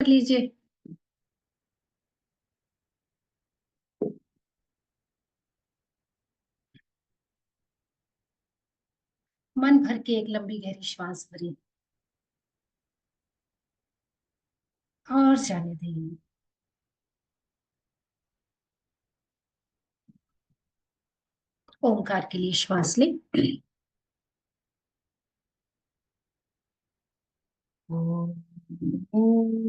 लीजिए। मन भर के एक लंबी गहरी श्वास भरिए और जाने दीजिए। ओंकार के लिए श्वास लें। ओम। ओम।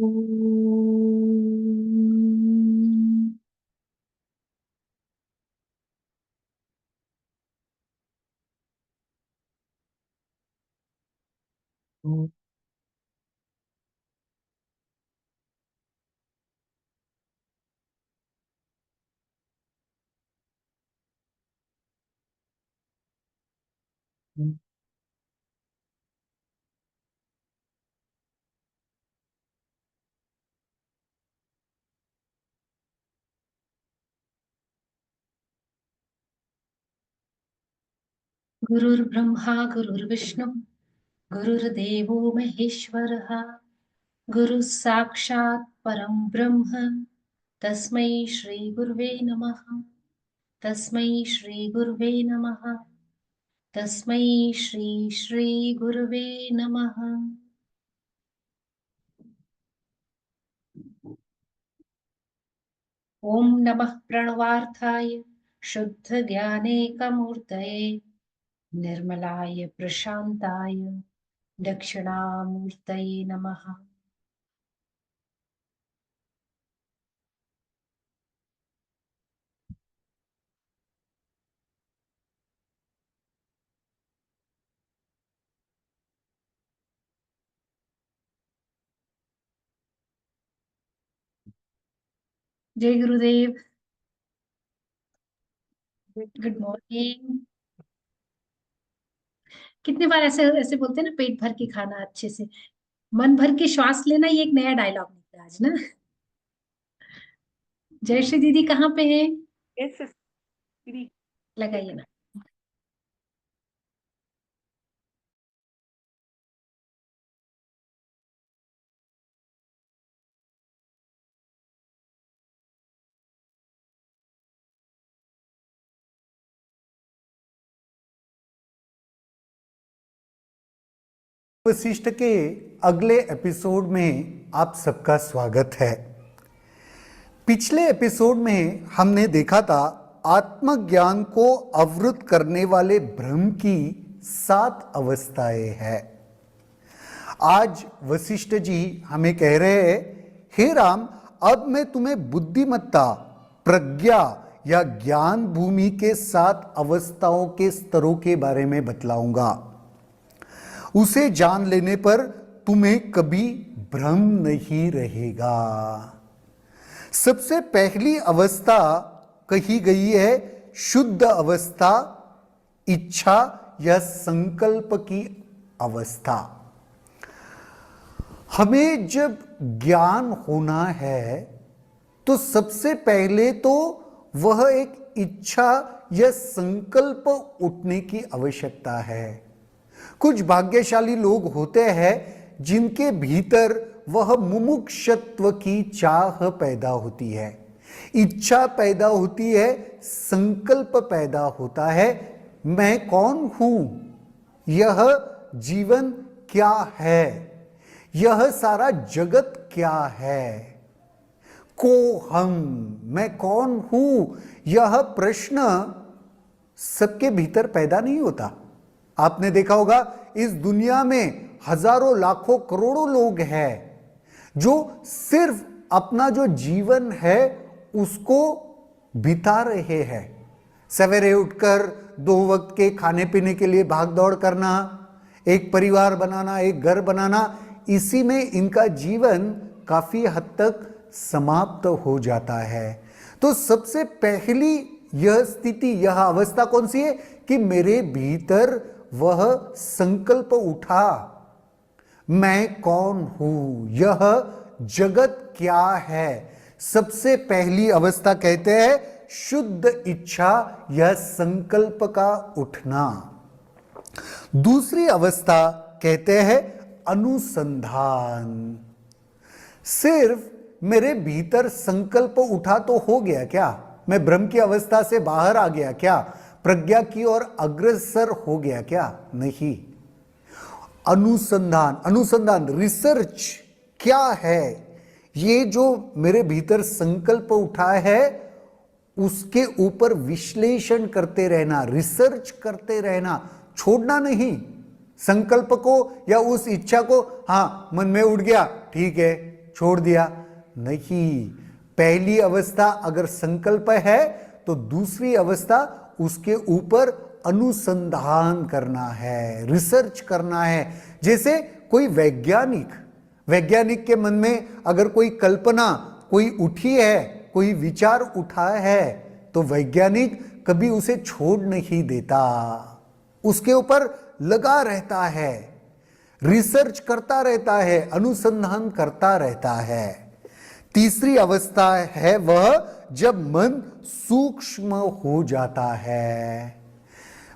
गुरुर्ब्रह्मा गुरुर्विष्णु गुरुर्देवो महेश्वरः गुरुः साक्षात् परं ब्रह्म तस्मै श्री गुरुवे नमः। तस्मै श्री गुरुवे नमः। तस्मै श्री श्री गुरुवे नमः। ओम नमः प्रणवार्थाय शुद्ध ज्ञानेकमूर्तये निर्मलाय प्रशांताय दक्षिणामूर्तये नमः। जय गुरुदेव। Good morning. कितने बार ऐसे ऐसे बोलते हैं ना, पेट भर के खाना, अच्छे से मन भर के श्वास लेना, ये एक नया डायलॉग निकला आज ना। जयश्री दीदी कहाँ पे है? यस दीदी लगाइए ना। वशिष्ठ के अगले एपिसोड में आप सबका स्वागत है। पिछले एपिसोड में हमने देखा था आत्मज्ञान को अवरुद्ध करने वाले भ्रम की 7 अवस्थाएं हैं। आज वशिष्ठ जी हमें कह रहे हैं, हे राम, अब मैं तुम्हें बुद्धिमत्ता, प्रज्ञा या ज्ञान भूमि के 7 अवस्थाओं के स्तरों के बारे में बतलाऊंगा। उसे जान लेने पर तुम्हें कभी भ्रम नहीं रहेगा। सबसे पहली अवस्था कही गई है शुद्ध अवस्था, इच्छा या संकल्प की अवस्था। हमें जब ज्ञान होना है तो सबसे पहले तो वह एक इच्छा या संकल्प उठने की आवश्यकता है। कुछ भाग्यशाली लोग होते हैं जिनके भीतर वह मुमुक्षत्व की चाह पैदा होती है, इच्छा पैदा होती है, संकल्प पैदा होता है। मैं कौन हूं, यह जीवन क्या है, यह सारा जगत क्या है, को हम, मैं कौन हूं, यह प्रश्न सबके भीतर पैदा नहीं होता। आपने देखा होगा इस दुनिया में हजारों लाखों करोड़ों लोग हैं जो सिर्फ अपना जो जीवन है उसको बिता रहे हैं। सवेरे उठकर 2 वक्त के खाने पीने के लिए भाग दौड़ करना, एक परिवार बनाना, एक घर बनाना, इसी में इनका जीवन काफी हद तक समाप्त हो जाता है। तो सबसे पहली यह स्थिति, यह अवस्था कौन सी है कि मेरे भीतर वह संकल्प उठा, मैं कौन हूं, यह जगत क्या है। सबसे पहली अवस्था कहते हैं शुद्ध इच्छा या संकल्प का उठना। दूसरी अवस्था कहते हैं अनुसंधान। सिर्फ मेरे भीतर संकल्प उठा तो हो गया क्या? मैं ब्रह्म की अवस्था से बाहर आ गया क्या? प्रज्ञा की ओर अग्रसर हो गया क्या? नहीं। अनुसंधान रिसर्च क्या है? ये जो मेरे भीतर संकल्प उठा है उसके ऊपर विश्लेषण करते रहना, रिसर्च करते रहना, छोड़ना नहीं। संकल्प को या उस इच्छा को हाँ मन में उठ गया ठीक है छोड़ दिया, नहीं। पहली अवस्था अगर संकल्प है तो दूसरी अवस्था उसके ऊपर अनुसंधान करना है, रिसर्च करना है। जैसे कोई वैज्ञानिक के मन में अगर कोई कल्पना कोई उठी है, कोई विचार उठा है, तो वैज्ञानिक कभी उसे छोड़ नहीं देता, उसके ऊपर लगा रहता है, रिसर्च करता रहता है, अनुसंधान करता रहता है। तीसरी अवस्था है वह जब मन सूक्ष्म हो जाता है।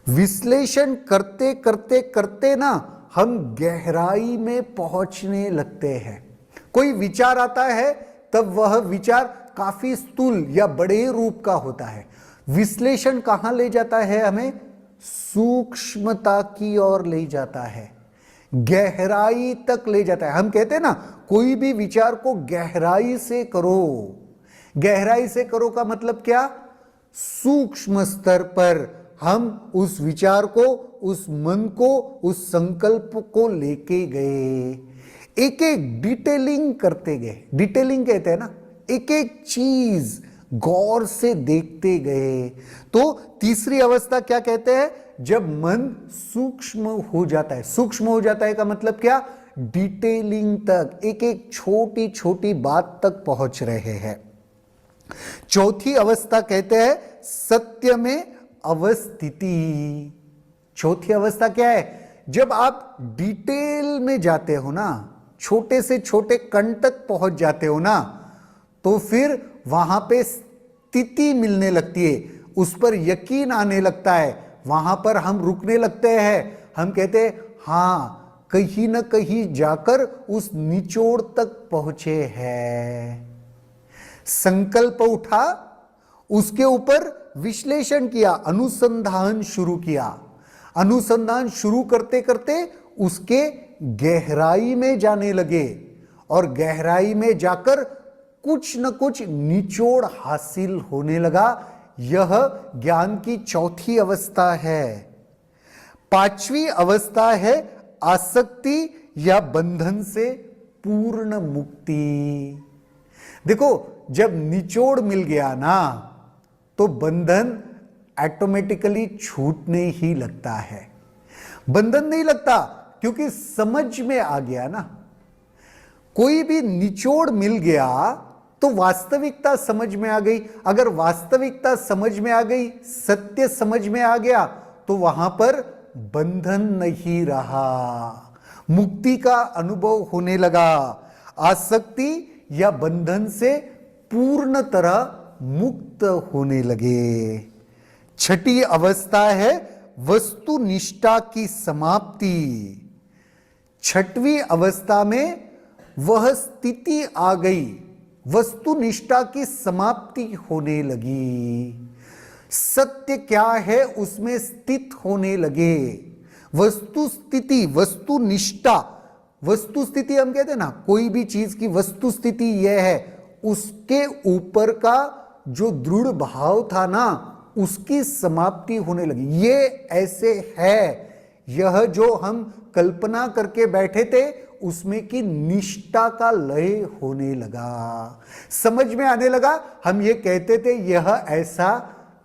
विश्लेषण करते करते करते ना हम गहराई में पहुंचने लगते हैं। कोई विचार आता है तब वह विचार काफी स्थूल या बड़े रूप का होता है। विश्लेषण कहां ले जाता है? हमें सूक्ष्मता की ओर ले जाता है, गहराई तक ले जाता है। हम कहते हैं ना कोई भी विचार को गहराई से करो। गहराई से करो का मतलब क्या? सूक्ष्म स्तर पर हम उस विचार को, उस मन को, उस संकल्प को लेके गए, एक एक डिटेलिंग करते गए। डिटेलिंग कहते हैं ना, एक एक चीज गौर से देखते गए। तो तीसरी अवस्था क्या कहते हैं? जब मन सूक्ष्म हो जाता है। सूक्ष्म हो जाता है का मतलब क्या? डिटेलिंग तक, एक एक छोटी छोटी बात तक पहुंच रहे हैं। चौथी अवस्था कहते हैं सत्य में अवस्थिति। चौथी अवस्था क्या है? जब आप डिटेल में जाते हो ना, छोटे से छोटे कण तक पहुंच जाते हो ना, तो फिर वहां पे स्थिति मिलने लगती है, उस पर यकीन आने लगता है, वहां पर हम रुकने लगते हैं। हम कहते हैं हाँ कहीं ना कहीं जाकर उस निचोड़ तक पहुंचे हैं। संकल्प उठा, उसके ऊपर विश्लेषण किया, अनुसंधान शुरू किया। अनुसंधान शुरू करते करते उसके गहराई में जाने लगे और गहराई में जाकर कुछ न कुछ निचोड़ हासिल होने लगा। यह ज्ञान की चौथी अवस्था है। पांचवी अवस्था है आसक्ति या बंधन से पूर्ण मुक्ति। देखो जब निचोड़ मिल गया ना तो बंधन ऑटोमेटिकली छूटने ही लगता है। बंधन नहीं लगता क्योंकि समझ में आ गया ना। कोई भी निचोड़ मिल गया तो वास्तविकता समझ में आ गई। अगर वास्तविकता समझ में आ गई, सत्य समझ में आ गया, तो वहां पर बंधन नहीं रहा, मुक्ति का अनुभव होने लगा। आसक्ति या बंधन से पूर्ण तरह मुक्त होने लगे। छठी अवस्था है वस्तुनिष्ठा की समाप्ति। छठवीं अवस्था में वह स्थिति आ गई, वस्तुनिष्ठा की समाप्ति होने लगी। सत्य क्या है उसमें स्थित होने लगे। वस्तु स्थिति, वस्तुनिष्ठा, वस्तु स्थिति हम कहते हैं ना, कोई भी चीज की वस्तु स्थिति यह है, उसके ऊपर का जो दृढ़ भाव था ना उसकी समाप्ति होने लगी। ये ऐसे है, यह जो हम कल्पना करके बैठे थे उसमें की निष्ठा का लय होने लगा, समझ में आने लगा। हम ये कहते थे यह ऐसा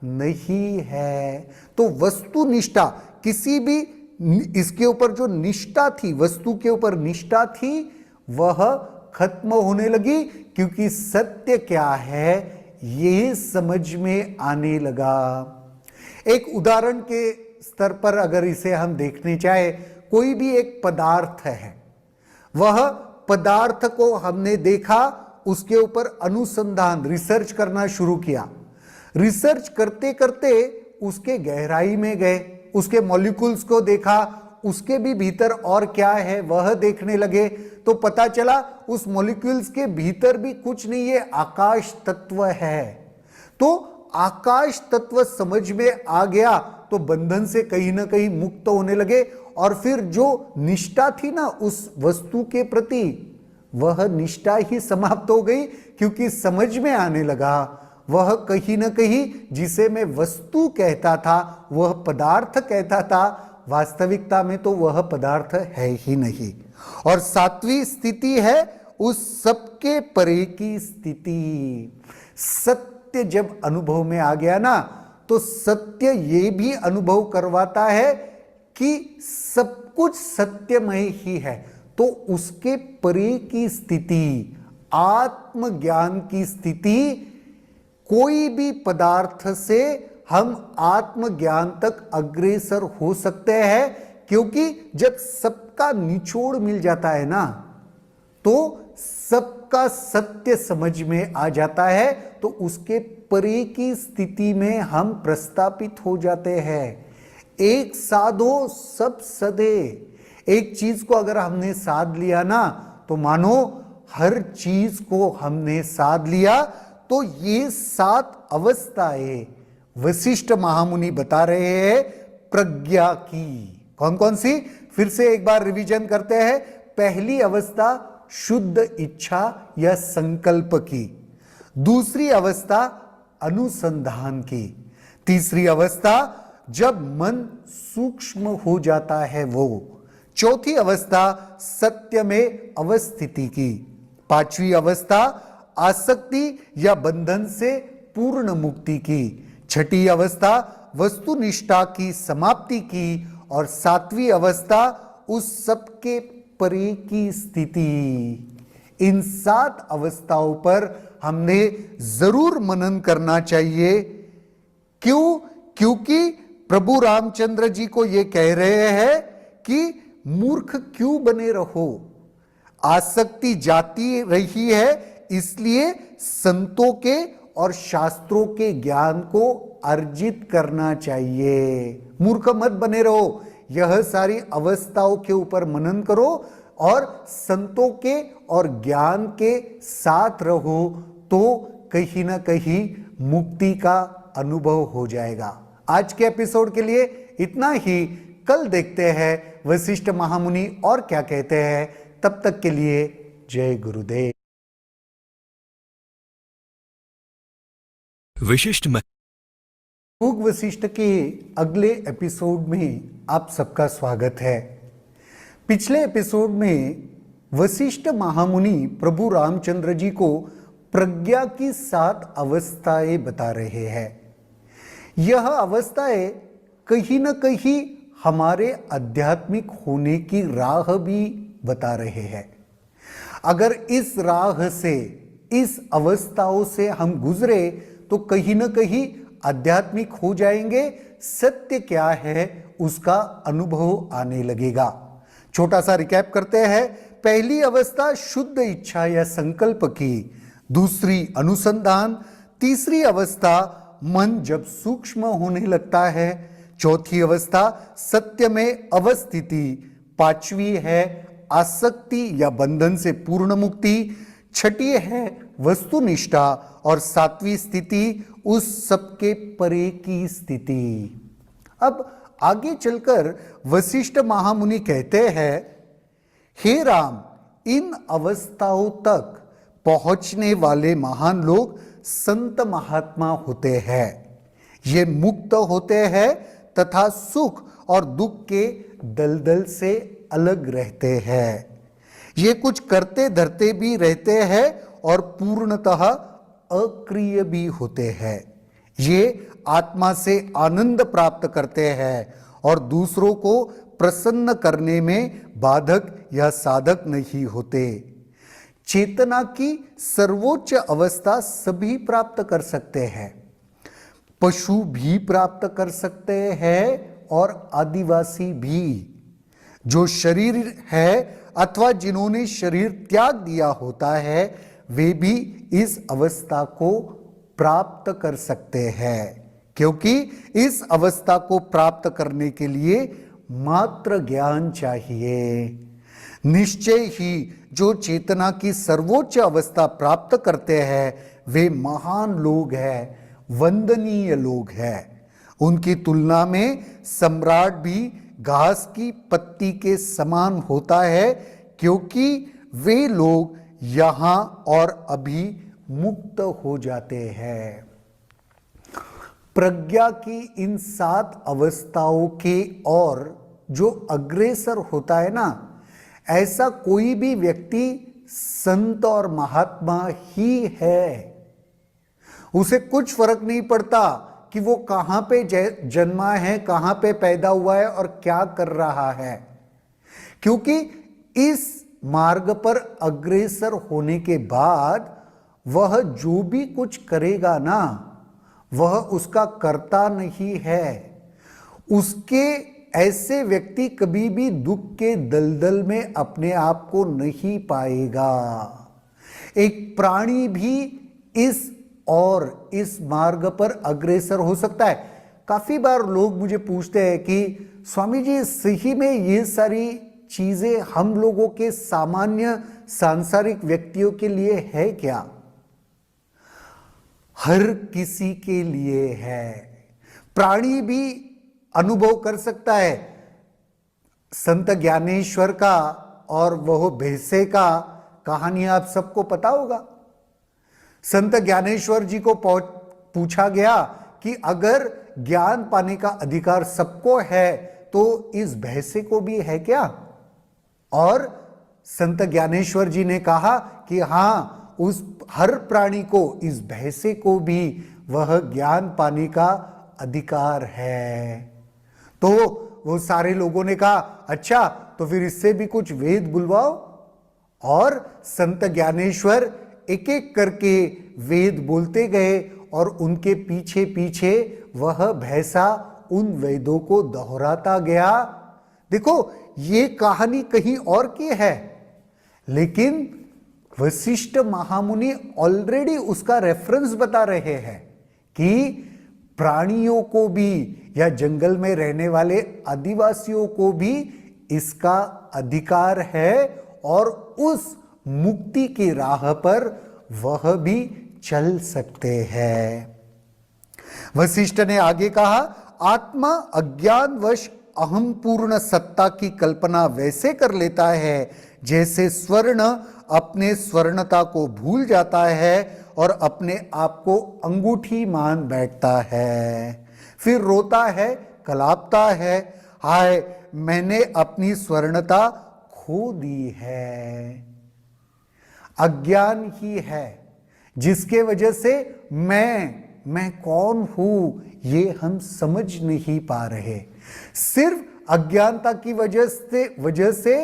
नहीं है। तो वस्तुनिष्ठा, किसी भी इसके ऊपर जो निष्ठा थी, वस्तु के ऊपर निष्ठा थी, वह खत्म होने लगी क्योंकि सत्य क्या है ये समझ में आने लगा। एक उदाहरण के स्तर पर अगर इसे हम देखने चाहे, कोई भी एक पदार्थ है, वह पदार्थ को हमने देखा, उसके ऊपर अनुसंधान, रिसर्च करना शुरू किया। रिसर्च करते करते उसके गहराई में गए, उसके मॉलिक्यूल्स को देखा, उसके भी भीतर और क्या है वह देखने लगे तो पता चला उस मॉलिक्यूल्स के भीतर भी कुछ नहीं, ये आकाश तत्व है। तो आकाश तत्व समझ में आ गया तो बंधन से कहीं ना कहीं मुक्त होने लगे, और फिर जो निष्ठा थी ना उस वस्तु के प्रति, वह निष्ठा ही समाप्त हो गई, क्योंकि समझ में आने लगा वह कहीं ना कहीं जिसे मैं वस्तु कहता था वह पदार्थ कहता था, वास्तविकता में तो वह पदार्थ है ही नहीं। और सातवीं स्थिति है उस सबके परे की स्थिति। सत्य जब अनुभव में आ गया ना तो सत्य ये भी अनुभव करवाता है कि सब कुछ सत्यमय ही है। तो उसके परे की स्थिति, आत्मज्ञान की स्थिति, कोई भी पदार्थ से हम आत्मज्ञान तक अग्रसर हो सकते हैं, क्योंकि जब सबका निचोड़ मिल जाता है ना तो सबका सत्य समझ में आ जाता है, तो उसके परे की स्थिति में हम प्रस्थापित हो जाते हैं। एक साधो सब सदे। एक चीज को अगर हमने साध लिया ना तो मानो हर चीज को हमने साध लिया। तो ये 7 अवस्थाएं वशिष्ठ महामुनि बता रहे हैं प्रज्ञा की। कौन कौन सी, फिर से एक बार रिवीजन करते हैं। पहली अवस्था शुद्ध इच्छा या संकल्प की, दूसरी अवस्था अनुसंधान की, तीसरी अवस्था जब मन सूक्ष्म हो जाता है वो, चौथी अवस्था सत्य में अवस्थिति की, पांचवी अवस्था आसक्ति या बंधन से पूर्ण मुक्ति की, छठी अवस्था वस्तुनिष्ठा की समाप्ति की, और सातवीं अवस्था उस सबके परे की स्थिति। इन 7 अवस्थाओं पर हमने जरूर मनन करना चाहिए। क्यों? क्योंकि प्रभु रामचंद्र जी को ये कह रहे हैं कि मूर्ख क्यों बने रहो, आसक्ति जाती रही है, इसलिए संतों के और शास्त्रों के ज्ञान को अर्जित करना चाहिए। मूर्ख मत बने रहो, यह सारी अवस्थाओं के ऊपर मनन करो और संतों के और ज्ञान के साथ रहो, तो कहीं ना कहीं मुक्ति का अनुभव हो जाएगा। आज के एपिसोड के लिए इतना ही। कल देखते हैं वशिष्ठ महामुनि और क्या कहते हैं। तब तक के लिए जय गुरुदेव। विशिष्ट योग वशिष्ठ के अगले एपिसोड में आप सबका स्वागत है। पिछले एपिसोड में वशिष्ठ महामुनि प्रभु रामचंद्र जी को प्रज्ञा की 7 अवस्थाएं बता रहे हैं। यह अवस्थाएं कहीं न कहीं हमारे आध्यात्मिक होने की राह भी बता रहे हैं। अगर इस राह से, इस अवस्थाओं से हम गुजरे तो कहीं न कहीं आध्यात्मिक हो जाएंगे, सत्य क्या है उसका अनुभव आने लगेगा। छोटा सा रिकैप करते हैं। पहली अवस्था शुद्ध इच्छा या संकल्प की, दूसरी अनुसंधान, तीसरी अवस्था मन जब सूक्ष्म होने लगता है, चौथी अवस्था सत्य में अवस्थिति, पांचवी है आसक्ति या बंधन से पूर्ण मुक्ति, छठी है वस्तुनिष्ठा, और सातवीं स्थिति उस सबके परे की स्थिति। अब आगे चलकर वशिष्ठ महामुनि कहते हैं, हे राम, इन अवस्थाओं तक पहुंचने वाले महान लोग संत महात्मा होते हैं। ये मुक्त होते हैं तथा सुख और दुख के दलदल से अलग रहते हैं। ये कुछ करते धरते भी रहते हैं और पूर्णतः अक्रिय भी होते हैं। ये आत्मा से आनंद प्राप्त करते हैं और दूसरों को प्रसन्न करने में बाधक या साधक नहीं होते। चेतना की सर्वोच्च अवस्था सभी प्राप्त कर सकते हैं, पशु भी प्राप्त कर सकते हैं और आदिवासी भी। जो शरीर है अथवा जिन्होंने शरीर त्याग दिया होता है, वे भी इस अवस्था को प्राप्त कर सकते हैं, क्योंकि इस अवस्था को प्राप्त करने के लिए मात्र ज्ञान चाहिए। निश्चय ही जो चेतना की सर्वोच्च अवस्था प्राप्त करते हैं वे महान लोग हैं, वंदनीय लोग हैं। उनकी तुलना में सम्राट भी घास की पत्ती के समान होता है, क्योंकि वे लोग यहां और अभी मुक्त हो जाते हैं। प्रज्ञा की इन 7 अवस्थाओं के और जो अग्रसर होता है ना, ऐसा कोई भी व्यक्ति संत और महात्मा ही है। उसे कुछ फर्क नहीं पड़ता कि वो कहां पे जन्मा है, कहां पे पैदा हुआ है और क्या कर रहा है, क्योंकि इस मार्ग पर अग्रसर होने के बाद वह जो भी कुछ करेगा ना, वह उसका कर्ता नहीं है। उसके ऐसे व्यक्ति कभी भी दुख के दलदल में अपने आप को नहीं पाएगा। एक प्राणी भी इस मार्ग पर अग्रसर हो सकता है। काफी बार लोग मुझे पूछते हैं कि स्वामी जी, सही में ये सारी चीजें हम लोगों के सामान्य सांसारिक व्यक्तियों के लिए है क्या? हर किसी के लिए है। प्राणी भी अनुभव कर सकता है। संत ज्ञानेश्वर का और वह भैंसे का कहानी आप सबको पता होगा। संत ज्ञानेश्वर जी को पूछा गया कि अगर ज्ञान पाने का अधिकार सबको है तो इस भैंसे को भी है क्या? और संत ज्ञानेश्वर जी ने कहा कि हाँ, उस हर प्राणी को, इस भैंसे को भी वह ज्ञान पाने का अधिकार है। तो वो सारे लोगों ने कहा, अच्छा तो फिर इससे भी कुछ वेद बुलवाओ। और संत ज्ञानेश्वर एक एक करके वेद बोलते गए और उनके पीछे पीछे वह भैंसा उन वेदों को दोहराता गया। देखो, ये कहानी कहीं और की है, लेकिन वशिष्ठ महामुनि ऑलरेडी उसका रेफरेंस बता रहे हैं कि प्राणियों को भी या जंगल में रहने वाले आदिवासियों को भी इसका अधिकार है और उस मुक्ति की राह पर वह भी चल सकते हैं। वशिष्ठ ने आगे कहा, आत्मा अज्ञानवश अहम पूर्ण सत्ता की कल्पना वैसे कर लेता है जैसे स्वर्ण अपने स्वर्णता को भूल जाता है और अपने आप को अंगूठी मान बैठता है। फिर रोता है, कलापता है, हाय मैंने अपनी स्वर्णता खो दी है। अज्ञान ही है जिसके वजह से मैं कौन हूं ये हम समझ नहीं पा रहे। सिर्फ अज्ञानता की वजह से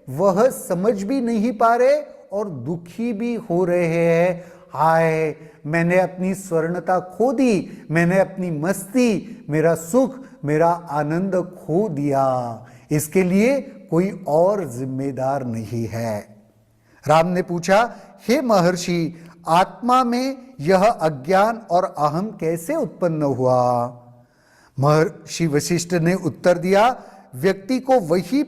वह समझ भी नहीं पा रहे और दुखी भी हो रहे हैं। हाय मैंने अपनी स्वर्णता खो दी, मैंने अपनी मस्ती, मेरा सुख, मेरा आनंद खो दिया। इसके लिए कोई और जिम्मेदार नहीं है। राम ने पूछा, हे महर्षि, आत्मा में यह अज्ञान और अहम कैसे उत्पन्न हुआ? महर्षि वशिष्ठ ने उत्तर दिया, व्यक्ति को वही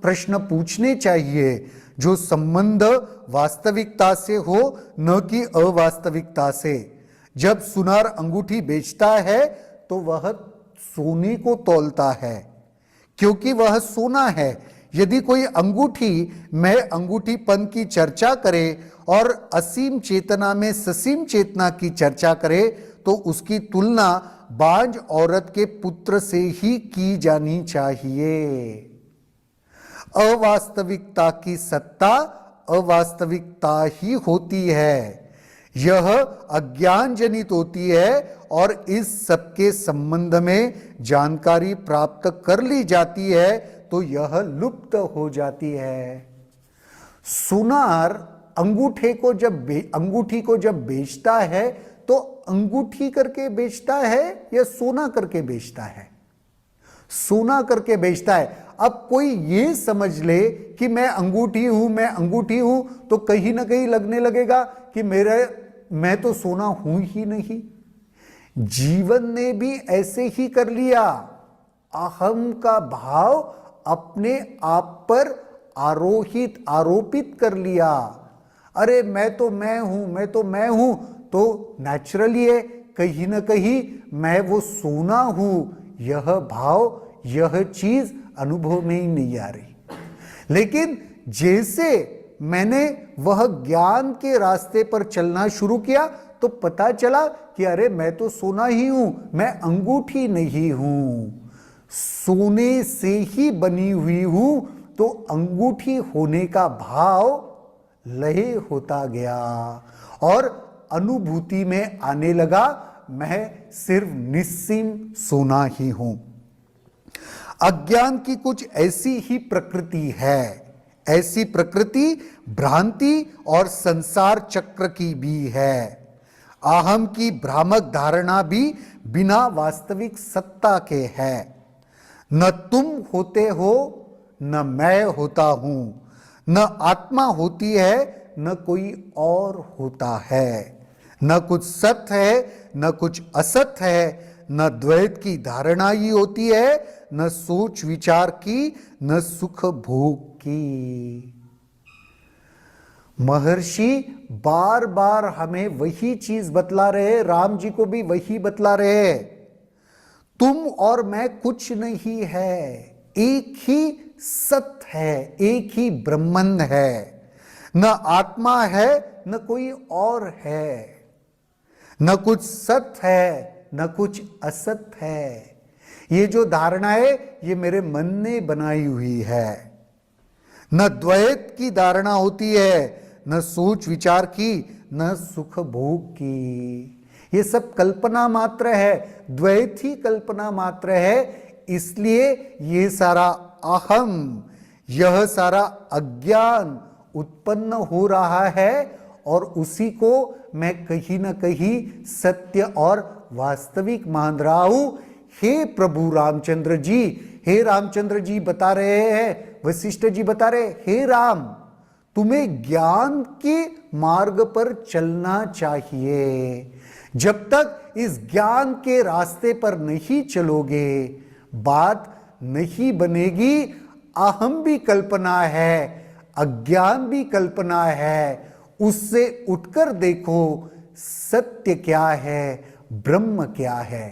प्रश्न पूछने चाहिए जो संबंध वास्तविकता से हो, न कि अवास्तविकता से। जब सुनार अंगूठी बेचता है तो वह सोने को तौलता है क्योंकि वह सोना है। यदि कोई अंगूठी में अंगूठीपन की चर्चा करे और असीम चेतना में ससीम चेतना की चर्चा करे तो उसकी तुलना बांझ औरत के पुत्र से ही की जानी चाहिए। अवास्तविकता की सत्ता अवास्तविकता ही होती है। यह अज्ञान जनित होती है और इस सबके संबंध में जानकारी प्राप्त कर ली जाती है तो यह लुप्त हो जाती है। सुनार अंगूठी को जब बेचता है तो अंगूठी करके बेचता है या सोना करके बेचता है? सोना करके बेचता है। अब कोई ये समझ ले कि मैं अंगूठी हूं तो कहीं ना कहीं लगने लगेगा कि मैं तो सोना हूं ही नहीं। जीवन ने भी ऐसे ही कर लिया। अहम का भाव अपने आप पर आरोपित कर लिया। अरे मैं तो मैं हूं, मैं तो मैं हूं, तो नेचुरली है कहीं ना कहीं मैं वो सोना हूं, यह भाव, यह चीज अनुभव में ही नहीं आ रही। लेकिन जैसे मैंने वह ज्ञान के रास्ते पर चलना शुरू किया तो पता चला कि अरे मैं तो सोना ही हूं, मैं अंगूठी नहीं हूं, सोने से ही बनी हुई हूं। तो अंगूठी होने का भाव लय होता गया और अनुभूति में आने लगा मैं सिर्फ निस्सीम सोना ही हूं। अज्ञान की कुछ ऐसी ही प्रकृति है। ऐसी प्रकृति भ्रांति और संसार चक्र की भी है। अहम की भ्रामक धारणा भी बिना वास्तविक सत्ता के है। न तुम होते हो, न मैं होता हूं, न आत्मा होती है, न कोई और होता है। न कुछ सत्य है, न कुछ असत्य है, न द्वैत की धारणा ही होती है, न सोच विचार की, न सुख भोग की। महर्षि बार बार हमें वही चीज बतला रहे, राम जी को भी वही बतला रहे, तुम और मैं कुछ नहीं है, एक ही सत्य है, एक ही ब्रह्मांड है। न आत्मा है, न कोई और है, न कुछ सत्य है, न कुछ असत्य है। ये जो धारणा है ये मेरे मन ने बनाई हुई है। न द्वैत की धारणा होती है, न सोच विचार की, न सुख भोग की। ये सब कल्पना मात्र है, द्वैत ही कल्पना मात्र है। इसलिए ये सारा अहम, यह सारा अज्ञान उत्पन्न हो रहा है और उसी को मैं कहीं ना कहीं सत्य और वास्तविक मान रहा हूं। हे प्रभु रामचंद्र जी, हे रामचंद्र जी बता रहे हैं, वशिष्ठ जी बता रहे, हे राम तुम्हें ज्ञान के मार्ग पर चलना चाहिए। जब तक इस ज्ञान के रास्ते पर नहीं चलोगे बात नहीं बनेगी। अहम भी कल्पना है, अज्ञान भी कल्पना है, उससे उठकर देखो सत्य क्या है, ब्रह्म क्या है।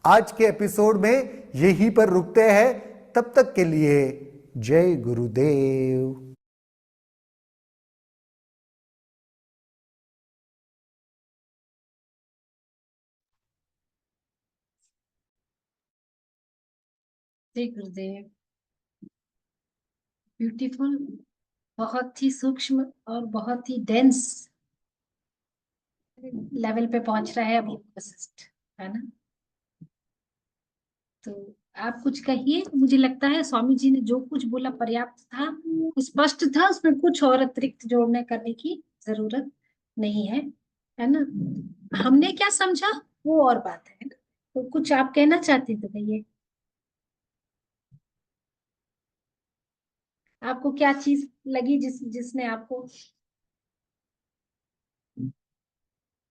आज के एपिसोड में यहीं पर रुकते हैं। तब तक के लिए जय गुरुदेव। जय गुरुदेव। ब्यूटीफुल, बहुत ही सूक्ष्म और बहुत ही डेंस लेवल पे पहुंच रहा है अभी वशिष्ठ, है ना। तो आप कुछ कहिए। मुझे लगता है स्वामी जी ने जो कुछ बोला पर्याप्त था, स्पष्ट था, उसमें कुछ और अतिरिक्त जोड़ने करने की जरूरत नहीं है ना। हमने क्या समझा वो और बात है ना। तो कुछ आप कहना चाहते तो कहिए। आपको क्या चीज लगी जिसने आपको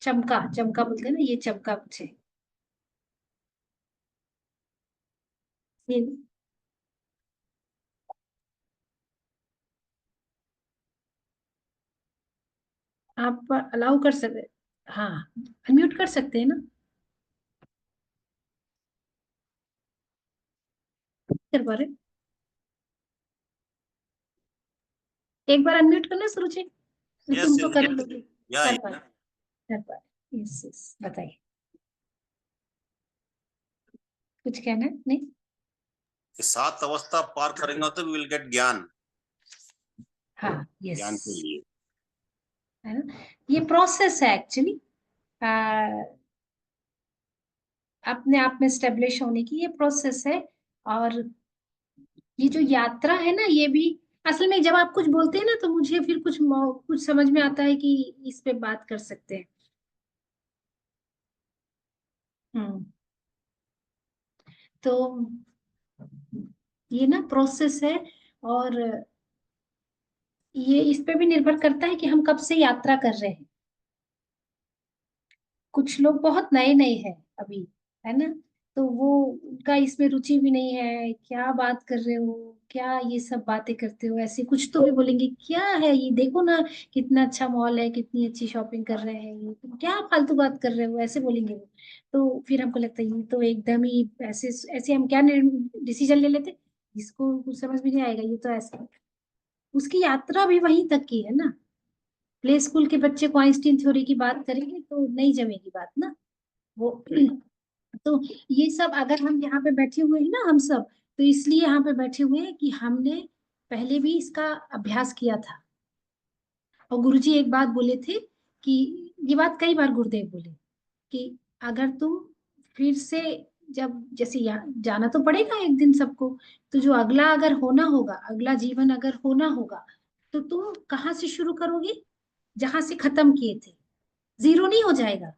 चमका, चमका बोलते हैं ना, ये चमका मुझे ये। आप अलाउ कर सकते, हाँ अनम्यूट कर सकते हैं ना। कर पा रहे, एक बार अनम्यूट करना सुरुचि। तुम तो कर ही लोगे। कर पा रहे, कर पा रहे। यस यस, बताइए। कुछ कहना है? नहीं, सात अवस्था पार करेंगे तो वी विल गेट ज्ञान। हाँ ज्ञान यस, के लिए है ना। ये प्रोसेस है एक्चुअली अपने आप में स्टेब्लिश होने की, ये प्रोसेस है। और ये जो यात्रा है ना, ये भी असल में जब आप कुछ बोलते हैं ना तो मुझे फिर कुछ समझ में आता है कि इस पे बात कर सकते हैं। हम्म, तो ये ना प्रोसेस है और ये इस पे भी निर्भर करता है कि हम कब से यात्रा कर रहे हैं। कुछ लोग बहुत नए नए हैं अभी, है ना। तो वो उनका इसमें रुचि भी नहीं है, क्या बात कर रहे हो, क्या ये सब बातें करते हो, ऐसे कुछ तो भी बोलेंगे, क्या है ये, देखो ना कितना अच्छा मॉल है, कितनी अच्छी शॉपिंग कर रहे हैं, ये तुम क्या फालतू बात कर रहे हो, ऐसे बोलेंगे वो। तो फिर हमको लगता है ये तो एकदम ही ऐसे ऐसे, हम क्या डिसीजन ले लेते, इसको कुछ समझ भी नहीं आएगा, ये तो ऐसे। उसकी यात्रा भी वहीं तक की है ना। प्ले स्कूल के बच्चे को आइंस्टीन थ्योरी की बात करेंगे तो नहीं जमेगी बात ना वो। तो ये सब अगर हम यहाँ पे बैठे हुए हैं ना हम सब, तो इसलिए यहाँ पे बैठे हुए हैं कि हमने पहले भी इसका अभ्यास किया था। और गुरुजी एक बात बोले थे कि ये बात कई बार गुरुदेव बोले कि अगर तुम फिर से, जब जैसे यहाँ जाना तो पड़ेगा एक दिन सबको, तो जो अगला अगर होना होगा, अगला जीवन अगर होना होगा, तो तुम कहाँ से शुरू करोगे, जहां से खत्म किए थे। जीरो नहीं हो जाएगा।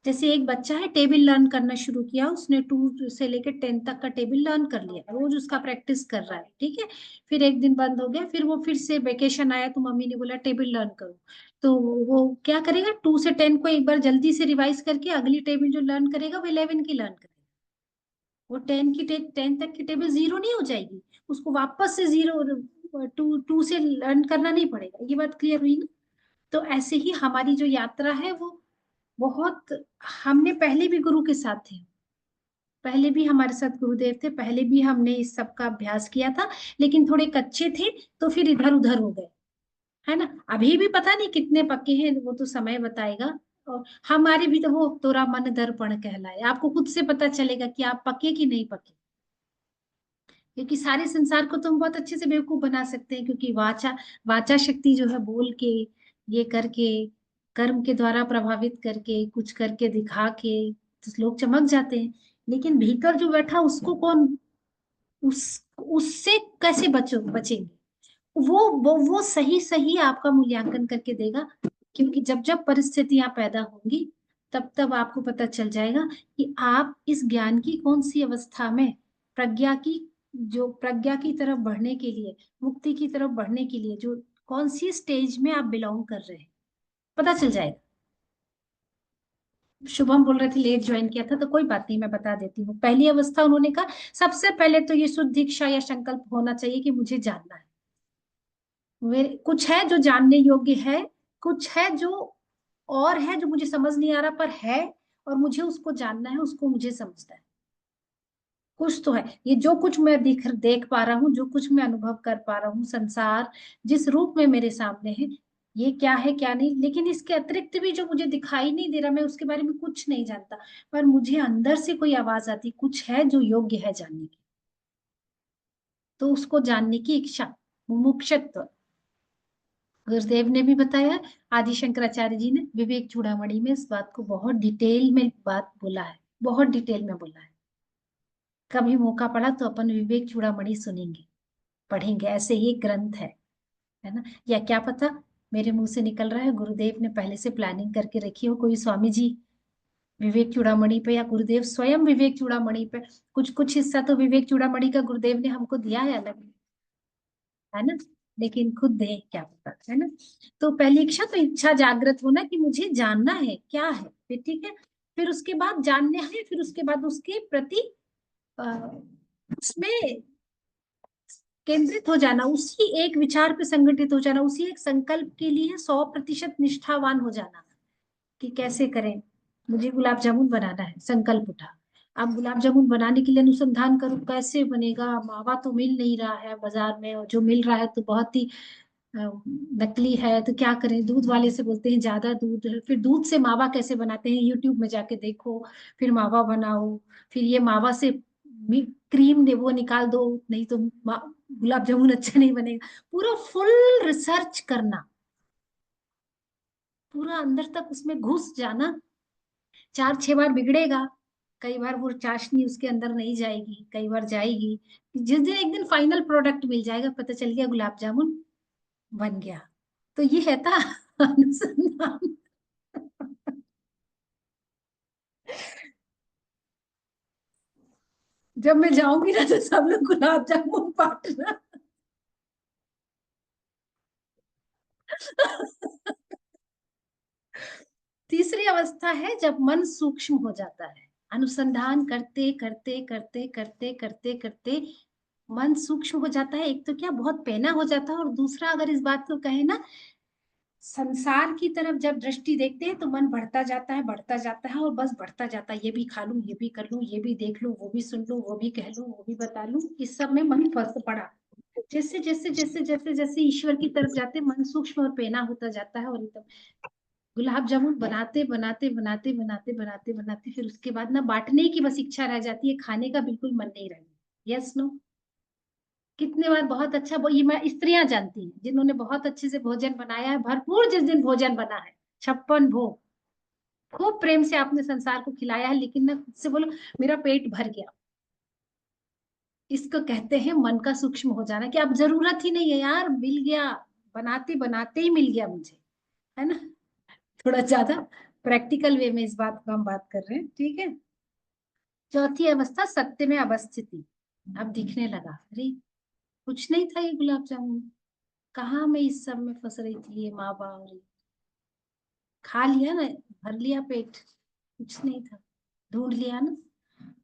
जैसे एक बच्चा है, टेबल लर्न करना शुरू किया, उसने 2 से लेकर 10 तक का टेबल लर्न कर लिया, रोज उसका प्रैक्टिस कर रहा है, ठीक है। फिर एक दिन बंद हो गया, फिर वो फिर से वेकेशन आया तो मम्मी ने बोला टेबल लर्न करो, तो वो क्या करेगा, 2 से 10 को एक बार जल्दी से रिवाइज करके अगली टेबल जो लर्न करेगा वो 11 की लर्न करेगा। वो 10 तक की टेबल जीरो नहीं हो जाएगी, उसको वापस से जीरो, टू से लर्न करना नहीं पड़ेगा। ये बात क्लियर हुई ना। तो ऐसे ही हमारी जो यात्रा है वो बहुत, हमने पहले भी गुरु के साथ थे, पहले भी हमारे साथ गुरुदेव थे, पहले भी हमने इस सब का अभ्यास किया था, लेकिन थोड़े कच्चे थे तो फिर इधर उधर हो गए, है ना। अभी भी पता नहीं कितने पक्के हैं, वो तो समय बताएगा। और हमारे भी तो वो तोरा मन दर्पण कहलाए, आपको खुद से पता चलेगा कि आप पक्के कि नहीं पक्के। क्योंकि सारे संसार को तो हम बहुत अच्छे से बेवकूफ बना सकते हैं, क्योंकि वाचा वाचा शक्ति जो है, बोल के, ये करके, कर्म के द्वारा प्रभावित करके, कुछ करके दिखा के तो लोग चमक जाते हैं। लेकिन भीतर जो बैठा उसको कौन, उससे कैसे बचेंगे। वो सही सही आपका मूल्यांकन करके देगा। क्योंकि जब जब परिस्थितियां पैदा होंगी, तब तब आपको पता चल जाएगा कि आप इस ज्ञान की कौन सी अवस्था में, प्रज्ञा की, जो प्रज्ञा की तरफ बढ़ने के लिए, मुक्ति की तरफ बढ़ने के लिए जो कौन सी स्टेज में आप बिलोंग कर रहे हैं, पता चल जाएगा। शुभम बोल रहे थे लेट ज्वाइन किया था, तो कोई बात नहीं, मैं बता देती हूँ। पहली अवस्था उन्होंने कहा, सबसे पहले तो ये शुद्ध इच्छा या संकल्प होना चाहिए कि मुझे जानना है। मेरे कुछ है जो जानने योग्य है, कुछ है जो, और है जो मुझे समझ नहीं आ रहा पर है, और मुझे उसको जानना है, उसको मुझे समझना है। कुछ तो है, ये जो कुछ मैं देख पा रहा हूँ, जो कुछ मैं अनुभव कर पा रहा हूँ, संसार जिस रूप में मेरे सामने है, ये क्या है क्या नहीं। लेकिन इसके अतिरिक्त भी जो मुझे दिखाई नहीं दे रहा, मैं उसके बारे में कुछ नहीं जानता, पर मुझे अंदर से कोई आवाज आती, कुछ है जो योग्य है जानने की, तो उसको जानने की इच्छा, मुमुक्षुत्व। गुरुदेव ने भी बताया, आदि शंकराचार्य जी ने विवेक चूड़ामणि में इस बात को बहुत डिटेल में बात बोला है, बहुत डिटेल में बोला है। कभी मौका पड़ा तो अपन विवेक चूड़ामणि सुनेंगे, पढ़ेंगे, ऐसे ही एक ग्रंथ है ना। या क्या पता, मेरे मुंह से निकल रहा है, गुरुदेव ने पहले से प्लानिंग करके रखी हो, कोई स्वामी जी विवेक चूड़ामणि पे, या गुरुदेव स्वयं विवेक चूड़ामणि पे, कुछ कुछ हिस्सा तो विवेक चूड़ामणि का गुरुदेव ने हमको दिया है अलग, है ना। लेकिन खुद दे क्या पता, है ना। तो पहली इच्छा तो इच्छा जागृत होना कि मुझे जानना है क्या है, फिर ठीक है। फिर उसके बाद जानने हैं, फिर उसके बाद उसके प्रति अ, उसमें केंद्रित हो जाना, उसी एक विचार पे संगठित हो जाना, उसी एक संकल्प के लिए 100% निष्ठावान हो जाना कि कैसे करें। मुझे गुलाब जामुन बनाना है, संकल्प उठा। अब गुलाब जामुन बनाने के लिए अनुसंधान करूं, कैसे बनेगा, मावा तो मिल नहीं रहा है बाजार में, और जो मिल रहा है तो बहुत ही नकली है, तो क्या करें। दूध वाले से बोलते हैं ज्यादा दूध है, फिर दूध से मावा कैसे बनाते हैं, यूट्यूब में जाके देखो, फिर मावा बनाओ। फिर ये मावा से क्रीम ने वो निकाल दो, नहीं तो गुलाब जामुन अच्छा नहीं बनेगा। पूरा फुल रिसर्च करना, पूरा अंदर तक उसमें घुस जाना। 4-6 बार बिगड़ेगा, कई बार वो चाशनी उसके अंदर नहीं जाएगी, कई बार जाएगी। जिस दिन एक दिन फाइनल प्रोडक्ट मिल जाएगा, पता चल गया गुलाब जामुन बन गया। तो ये है था अनुसंधान। जब मैं जाऊंगी ना तो सब लोग गुलाब जामुन बांटना। तीसरी अवस्था है जब मन सूक्ष्म हो जाता है, अनुसंधान करते करते करते करते करते करते मन सूक्ष्म हो जाता है। एक तो क्या बहुत पैना हो जाता है, और दूसरा अगर इस बात को कहे ना, संसार की तरफ जब दृष्टि देखते हैं तो मन बढ़ता जाता है, बढ़ता जाता है, और बस बढ़ता जाता है। ये भी खा लूं, ये भी कर लूं, ये भी देख लूं, वो भी सुन लूं, वो भी कह लूं, वो भी बता लूं, इस सब में मन फंस पड़ा। जैसे जैसे जैसे जैसे जैसे ईश्वर की तरफ जाते, मन सूक्ष्म और पैना होता जाता है, और एकदम गुलाब जामुन बनाते बनाते बनाते बनाते बनाते बनाते फिर उसके बाद ना बांटने की बस इच्छा रह जाती है, खाने का बिल्कुल मन नहीं रहता। Yes no? कितने बार बहुत अच्छा, ये मैं स्त्रियां जानती हैं जिन्होंने बहुत अच्छे से भोजन बनाया है, भरपूर जिस दिन भोजन बना है, 56 भोग, खूब प्रेम से आपने संसार को खिलाया है, लेकिन ना खुद से बोलो मेरा पेट भर गया। इसको कहते हैं मन का सूक्ष्म हो जाना, कि अब जरूरत ही नहीं है यार, मिल गया, बनाते बनाते ही मिल गया मुझे, है ना? थोड़ा ज्यादा प्रैक्टिकल वे में इस बात को हम बात कर रहे हैं, ठीक है। चौथी अवस्था सत्य में अवस्थिति। अब दिखने लगा, अरे कुछ नहीं था ये गुलाब जामुन, कहाँ मैं इस सब में फंस रही थी, ये माँ बाप, खा लिया ना, भर लिया पेट, कुछ नहीं था, ढूंढ लिया ना।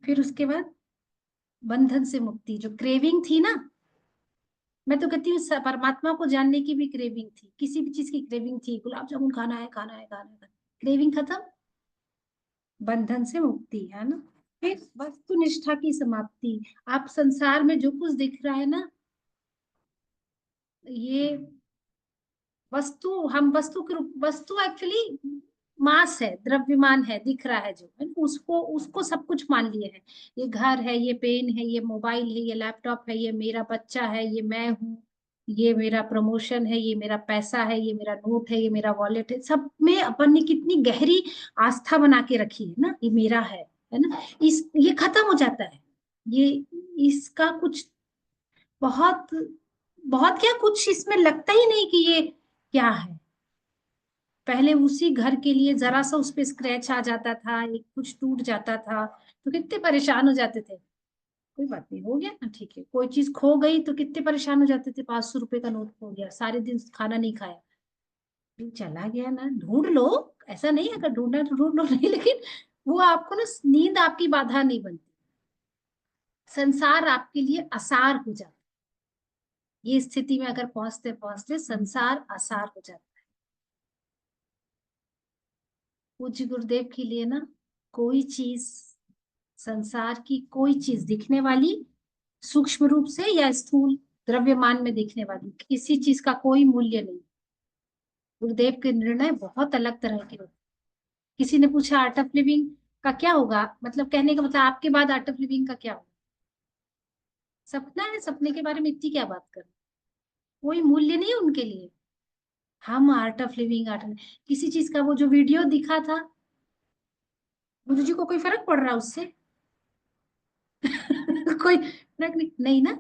फिर उसके बाद बंधन से मुक्ति, जो क्रेविंग थी ना, मैं तो कहती हूँ परमात्मा को जानने की भी क्रेविंग थी, किसी भी चीज की क्रेविंग थी, गुलाब जामुन खाना है, खाना है, खाना है, क्रेविंग खत्म, बंधन से मुक्ति, है ना। फिर वस्तु निष्ठा की समाप्ति। आप संसार में जो कुछ दिख रहा है ना, ये वस्तु, हम वस्तु के रूप, वस्तु एक्चुअली मास है, द्रव्यमान है, दिख रहा है जो है, उसको उसको सब कुछ मान लिए है। ये घर है, ये पेन है, ये मोबाइल है, ये लैपटॉप है, ये मेरा बच्चा है, ये मैं हूँ, ये मेरा प्रमोशन है, ये मेरा पैसा है, ये मेरा नोट है, ये मेरा वॉलेट है, सब में अपन ने कितनी गहरी आस्था बना के रखी है ना, ये मेरा है ना। ये खत्म हो जाता है, ये इसका कुछ बहुत बहुत क्या, कुछ इसमें लगता ही नहीं कि ये क्या है। पहले उसी घर के लिए जरा सा उस पे स्क्रैच आ जाता था, एक कुछ टूट जाता था तो कितने परेशान हो जाते थे। कोई बात नहीं, हो गया ना, ठीक है। कोई चीज खो गई तो कितने परेशान हो जाते थे, 500 रुपए का नोट खो गया, सारे दिन खाना नहीं खाया, फिर चला गया ना, ढूंढ लो। ऐसा नहीं है, अगर ढूंढना है तो ढूंढ लो, नहीं, लेकिन वो आपको ना, नींद आपकी बाधा नहीं बनती, संसार आपके लिए आसार हो जाता है। ये स्थिति में अगर पहुंचते पहुंचते संसार आसार हो जाता है। पूज्य गुरुदेव के लिए ना, कोई चीज, संसार की कोई चीज दिखने वाली, सूक्ष्म रूप से या स्थूल द्रव्यमान में दिखने वाली, किसी चीज का कोई मूल्य नहीं। गुरुदेव के निर्णय बहुत अलग तरह के होते। किसी ने पूछा आर्ट ऑफ लिविंग का क्या होगा, मतलब कहने का मतलब आपके बाद आर्ट ऑफ लिविंग का क्या होगा। सपना है, सपने के बारे में इतनी क्या बात कर, कोई मूल्य नहीं उनके लिए। हम आर्ट ऑफ लिविंग, किसी चीज का वो जो वीडियो दिखा था, गुरु जी को कोई फर्क पड़ रहा है उससे? कोई फर्क नहीं, नहीं ना।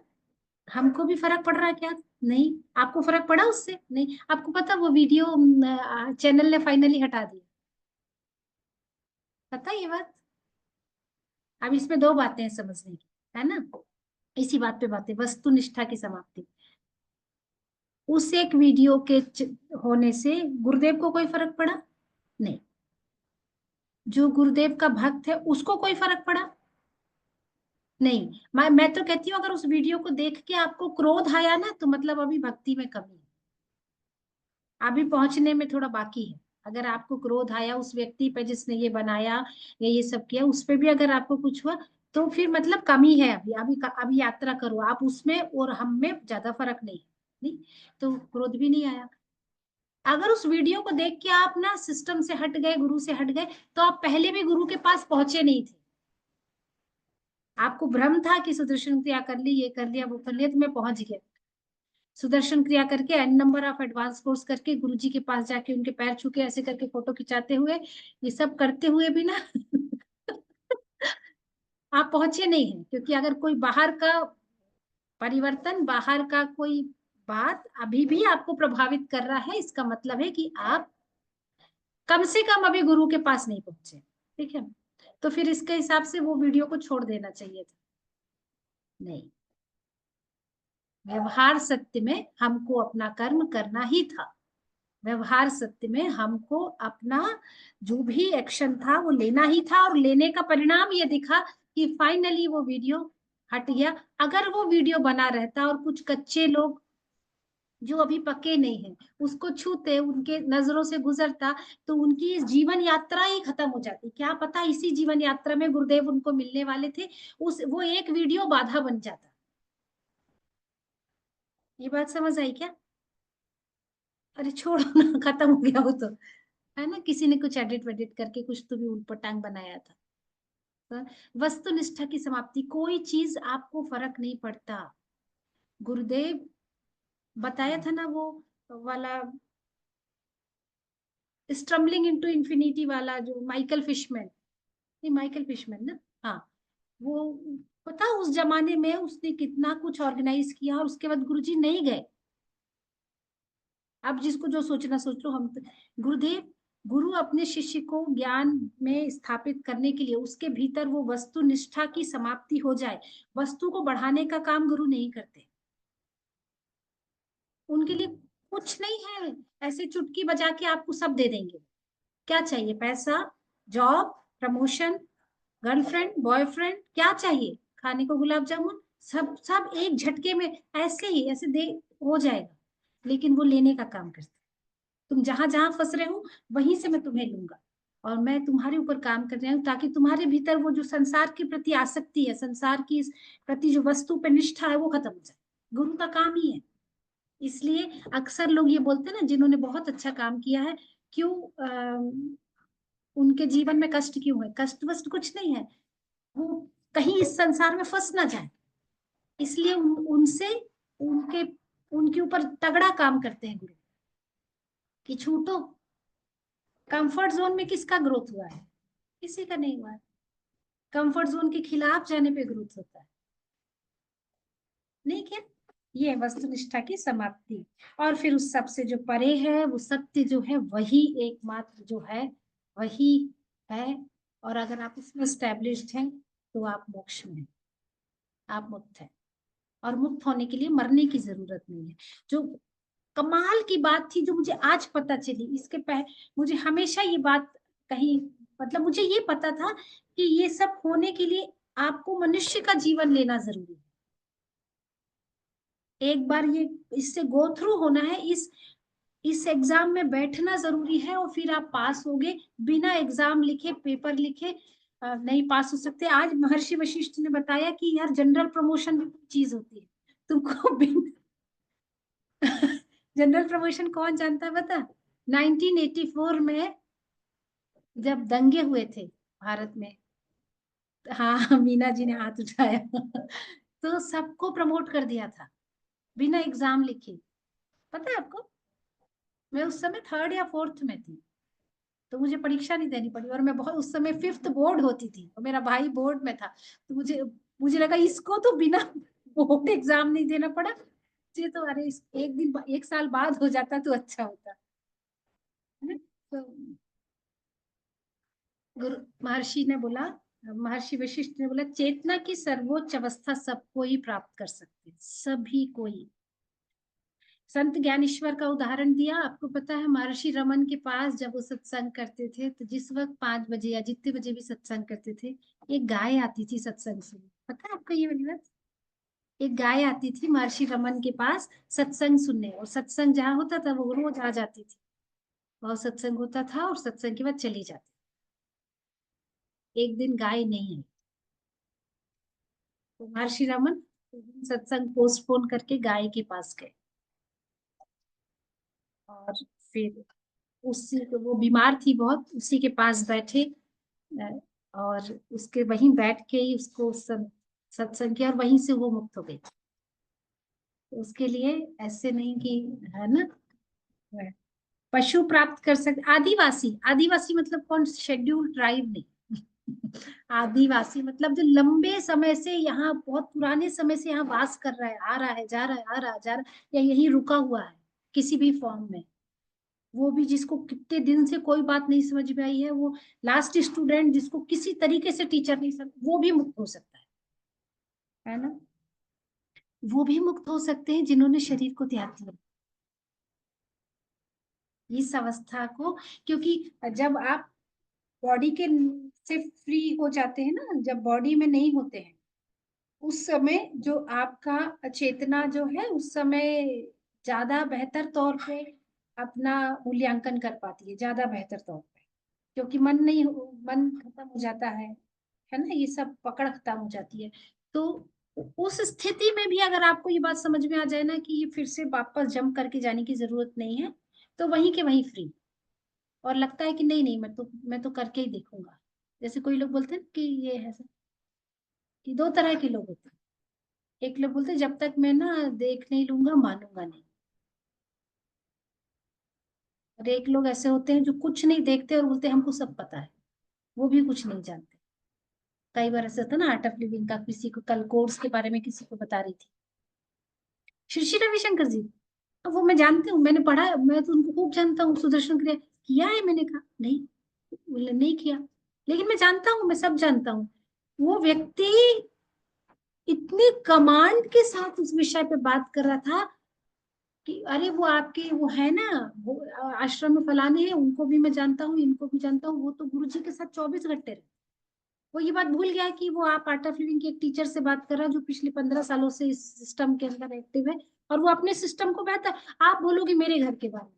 हमको भी फर्क पड़ रहा है क्या? नहीं। आपको फर्क पड़ा उससे? नहीं। आपको पता वो वीडियो चैनल ने फाइनली हटा दिया, पता ये बात? अब इसमें दो बातें हैं समझने की, है ना। इसी बात पे बातें, वस्तु निष्ठा की समाप्ति। उस एक वीडियो के होने से गुरुदेव को कोई फर्क पड़ा? नहीं। जो गुरुदेव का भक्त है उसको कोई फर्क पड़ा? नहीं। मैं तो कहती हूँ, अगर उस वीडियो को देख के आपको क्रोध आया ना, तो मतलब अभी भक्ति में कमी है, अभी पहुंचने में थोड़ा बाकी है। अगर आपको क्रोध आया उस व्यक्ति पे जिसने ये बनाया या ये सब किया, उस पे भी अगर आपको कुछ हुआ, तो फिर मतलब कमी है। अभी अभी अभी यात्रा करो आप, उसमें और हम में ज्यादा फर्क नहीं है। नहीं तो क्रोध भी नहीं आया। अगर उस वीडियो को देख के आप ना सिस्टम से हट गए, गुरु से हट गए, तो आप पहले भी गुरु के पास पहुंचे नहीं थे। आपको भ्रम था कि सुदर्शन क्रिया कर ली, ये कर लिया, वो कर लिया, तो मैं पहुंच गया। सुदर्शन क्रिया करके N number of advance course करके गुरुजी के पास जाके उनके पैर छू के ऐसे करके फोटो खिंचाते हुए, ये सब करते हुए भी ना आप पहुंचे नहीं हैं। क्योंकि अगर कोई बाहर का परिवर्तन, बाहर का कोई बात अभी भी आपको प्रभावित कर रहा है, इसका मतलब है कि आप कम से कम अभी गुरु के पास नहीं पहुंचे, ठीक है। तो फिर इसके हिसाब से वो वीडियो को छोड़ देना चाहिए था। नहीं, व्यवहार सत्य में हमको अपना कर्म करना ही था। व्यवहार सत्य में हमको अपना जो भी एक्शन था वो लेना ही था, और लेने का परिणाम ये दिखा कि फाइनली वो वीडियो हट गया। अगर वो वीडियो बना रहता और कुछ कच्चे लोग जो अभी पक्के नहीं हैं उसको छूते, उनके नजरों से गुजरता, तो उनकी जीवन यात्रा ही खत्म हो जाती। क्या पता इसी जीवन यात्रा में गुरुदेव उनको मिलने वाले थे, उस वो एक वीडियो बाधा बन जाता। ये बात समझ आई क्या? अरे छोड़ो ना, खत्म हो गया वो तो, है ना, किसी ने कुछ एडिट वेडिट करके कुछ तो भी उलपटांग बनाया था। तो वस्तुनिष्ठा की समाप्ति, कोई चीज आपको फर्क नहीं पड़ता। गुरुदेव बताया था ना वो वाला स्ट्रम्बलिंग इनटू इंफिनिटी वाला, जो माइकल फिशमैन, नहीं माइकल फिशमैन ना, हाँ, वो पता उस जमाने में उसने कितना कुछ ऑर्गेनाइज किया और उसके बाद गुरुजी नहीं गए। अब जिसको जो सोचना सोच लो, हम तो, गुरुदेव, गुरु अपने शिष्य को ज्ञान में स्थापित करने के लिए उसके भीतर वो वस्तु निष्ठा की समाप्ति हो जाए, वस्तु को बढ़ाने का काम गुरु नहीं करते। उनके लिए कुछ नहीं है, ऐसे चुटकी बजा के आपको सब दे देंगे। क्या चाहिए? पैसा, जॉब, प्रमोशन, गर्लफ्रेंड, बॉयफ्रेंड, क्या चाहिए? खाने को गुलाब जामुन, सब सब एक झटके में ऐसे ही ऐसे दे हो जाएगा। लेकिन वो लेने का काम करते। तुम जहां जहां फंस रहे हो वहीं से मैं तुम्हें लूंगा, और मैं तुम्हारे ऊपर काम कर रहा हूँ ताकि तुम्हारे भीतर वो जो संसार के प्रति आसक्ति है, संसार की प्रति जो वस्तु पे निष्ठा है, वो खत्म हो जाए। गुरु का काम ही है। इसलिए अक्सर लोग ये बोलते हैं ना, जिन्होंने बहुत अच्छा काम किया है, क्यों उनके जीवन में कष्ट क्यों है? कष्ट वस्ट कुछ नहीं है, वो कहीं इस संसार में फंस ना जाए, इसलिए उनसे उनके उनके ऊपर तगड़ा काम करते हैं गुरु कि छूटो। कंफर्ट जोन में किसका ग्रोथ हुआ है? किसी का नहीं हुआ है। कंफर्ट जोन के खिलाफ जाने पे ग्रोथ होता है, नहीं क्या? ये वस्तुनिष्ठा की समाप्ति। और फिर उस सब से जो परे है, वो सत्य जो है वही एकमात्र जो है वही है। और अगर आप उसमें स्टैब्लिश्ड हैं तो आप मोक्ष में हैं, आप मुक्त हैं। और मुक्त होने के लिए मरने की जरूरत नहीं है। जो कमाल की बात थी, जो मुझे आज पता चली, इसके पहले मुझे हमेशा ये बात कहीं, मतलब मुझे ये पता था कि ये सब होने के लिए आपको मनुष्य का जीवन लेना जरूरी है। एक बार ये इससे गो थ्रू होना है, इस एग्जाम में बैठना जरूरी है, और फिर आप पास होगे। बिना एग्जाम लिखे, पेपर लिखे नहीं पास हो सकते। आज महर्षि वशिष्ठ ने बताया कि यार जनरल प्रमोशन भी कोई चीज होती है। तुमको जनरल प्रमोशन कौन जानता है बता? 1984 में जब दंगे हुए थे भारत में, हाँ मीना जी ने हाथ उठाया तो सबको प्रमोट कर दिया था बिना एग्जाम लिखे। पता है आपको? मैं उस समय 3rd या 4th में थी, तो मुझे परीक्षा नहीं देनी पड़ी, और मैं बहुत उस समय 5th बोर्ड होती थी और मेरा भाई बोर्ड में था। तो मुझे लगा इसको तो बिना बोर्ड एग्जाम नहीं देना पड़ा, मुझे तो अरे एक दिन एक साल बाद हो जाता तो अच्छा होता है ना? तो गुरु महर्षि ने बोला, महर्षि वशिष्ठ ने बोला, चेतना की सर्वोच्च अवस्था सबको ही प्राप्त कर सकते हैं, सभी कोई। संत ज्ञानेश्वर का उदाहरण दिया। आपको पता है महर्षि रमन के पास जब वो सत्संग करते थे, तो जिस वक्त 5 बजे या जितने बजे भी सत्संग करते थे, एक गाय आती थी सत्संग सुनने। पता है आपको ये वाली बात? एक गाय आती थी महर्षि रमन के पास सत्संग सुनने, और सत्संग जहाँ होता था वो रोज आ जाती थी। और सत्संग होता था और सत्संग के बाद चली जाती। एक दिन गाय नहीं आई, तो महर्षि रमन सत्संग पोस्टपोन करके गाय के पास गए, और फिर उसी को, वो बीमार थी बहुत, उसी के पास बैठे, और उसके वहीं बैठ के ही उसको सत्संग किया, और वहीं से वो मुक्त हो गई। तो उसके लिए ऐसे नहीं कि, है ना, पशु प्राप्त कर सकते। आदिवासी, आदिवासी मतलब कौन? शेड्यूल ट्राइब नहीं आदिवासी मतलब जो लंबे समय से यहाँ, बहुत पुराने समय से यहाँ वास कर रहा है, आ रहा है, जा रहा है, आ रहा है, जा रहा है, या यही रुका हुआ है किसी भी फॉर्म में। वो भी जिसको कितने दिन से कोई बात नहीं समझ में आई है, वो लास्ट स्टूडेंट जिसको किसी तरीके से टीचर नहीं समझ, वो भी मुक्त हो सकता है ना? वो भी मुक्त हो सकते हैं जिन्होंने शरीर को त्याग दिया। इस अवस्था को, क्योंकि जब आप बॉडी के से फ्री हो जाते हैं ना, जब बॉडी में नहीं होते हैं, उस समय जो आपका चेतना जो है उस समय ज्यादा बेहतर तौर पे अपना मूल्यांकन कर पाती है, ज्यादा बेहतर तौर पे, क्योंकि मन खत्म हो जाता है ना, ये सब पकड़ खत्म हो जाती है। तो उस स्थिति में भी अगर आपको ये बात समझ में आ जाए ना कि ये फिर से वापस जंप करके जाने की जरूरत नहीं है, तो वहीं के वहीं फ्री, और लगता है कि नहीं नहीं मैं तो करके ही देखूंगा। जैसे कोई लोग बोलते हैं कि ये है कि दो तरह के लोग होते हैं, एक लोग बोलते हैं जब तक मैं ना देख नहीं लूंगा मानूंगा नहीं, और एक लोग ऐसे होते हैं जो कुछ नहीं देखते और बोलते हैं हमको सब पता है, वो भी कुछ नहीं जानते। कई बार ऐसा होता है ना, आर्ट ऑफ लिविंग का किसी को कल कोर्स के बारे में किसी को बता रही थी, श्री रविशंकर जी, अब वो मैं जानती हूँ, मैंने पढ़ा है, मैं तो उनको खूब जानता हूँ, सुदर्शन क्रिया किया है, मैंने कहा नहीं, बोले नहीं किया, लेकिन मैं जानता हूँ, मैं सब जानता हूँ। वो व्यक्ति इतनी कमांड के साथ उस विषय पे बात कर रहा था कि अरे वो आपके वो है ना, वो आश्रम में फलाने हैं, उनको भी मैं जानता हूँ, इनको भी जानता हूँ, वो तो गुरु जी के साथ 24 घंटे रहे। वो ये बात भूल गया कि वो आप आर्ट ऑफ लिविंग के एक टीचर से बात कर रहा है जो पिछले 15 सालों से इस सिस्टम के अंदर एक्टिव है, और वो अपने सिस्टम को बेहतर, आप बोलोगे मेरे घर के बारे में,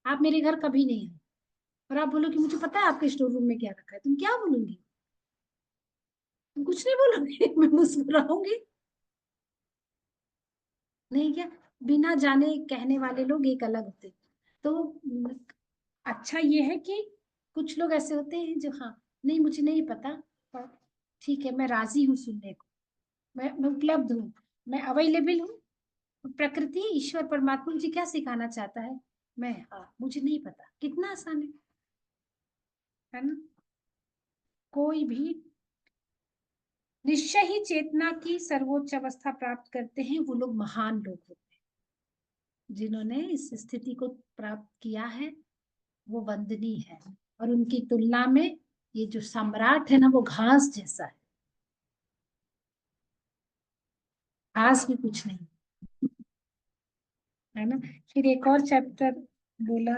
आप मेरे घर कभी नहीं है, और आप बोलोगे मुझे पता है आपके स्टोर रूम में क्या रखा है, तुम क्या बोलोगी? तुम कुछ नहीं बोलोगे मैं मुस्कुराऊंगी, नहीं क्या? बिना जाने कहने वाले लोग एक अलग होते। तो अच्छा ये है कि कुछ लोग ऐसे होते हैं जो हाँ नहीं मुझे नहीं पता, पर ठीक है मैं राजी हूँ सुनने को, मैं उपलब्ध हूँ, मैं अवेलेबल हूँ। प्रकृति ईश्वर परमात्मा मुझे क्या सिखाना चाहता है, मैं हाँ मुझे नहीं पता, कितना आसान है ना? कोई भी निश्चय ही चेतना की सर्वोच्च अवस्था प्राप्त करते हैं, वो लोग महान लोग होते हैं। जिन्होंने इस स्थिति को प्राप्त किया है वो वंदनीय है, और उनकी तुलना में ये जो सम्राट है ना वो घास जैसा है, घास भी कुछ नहीं, है ना? फिर एक और चैप्टर बोला,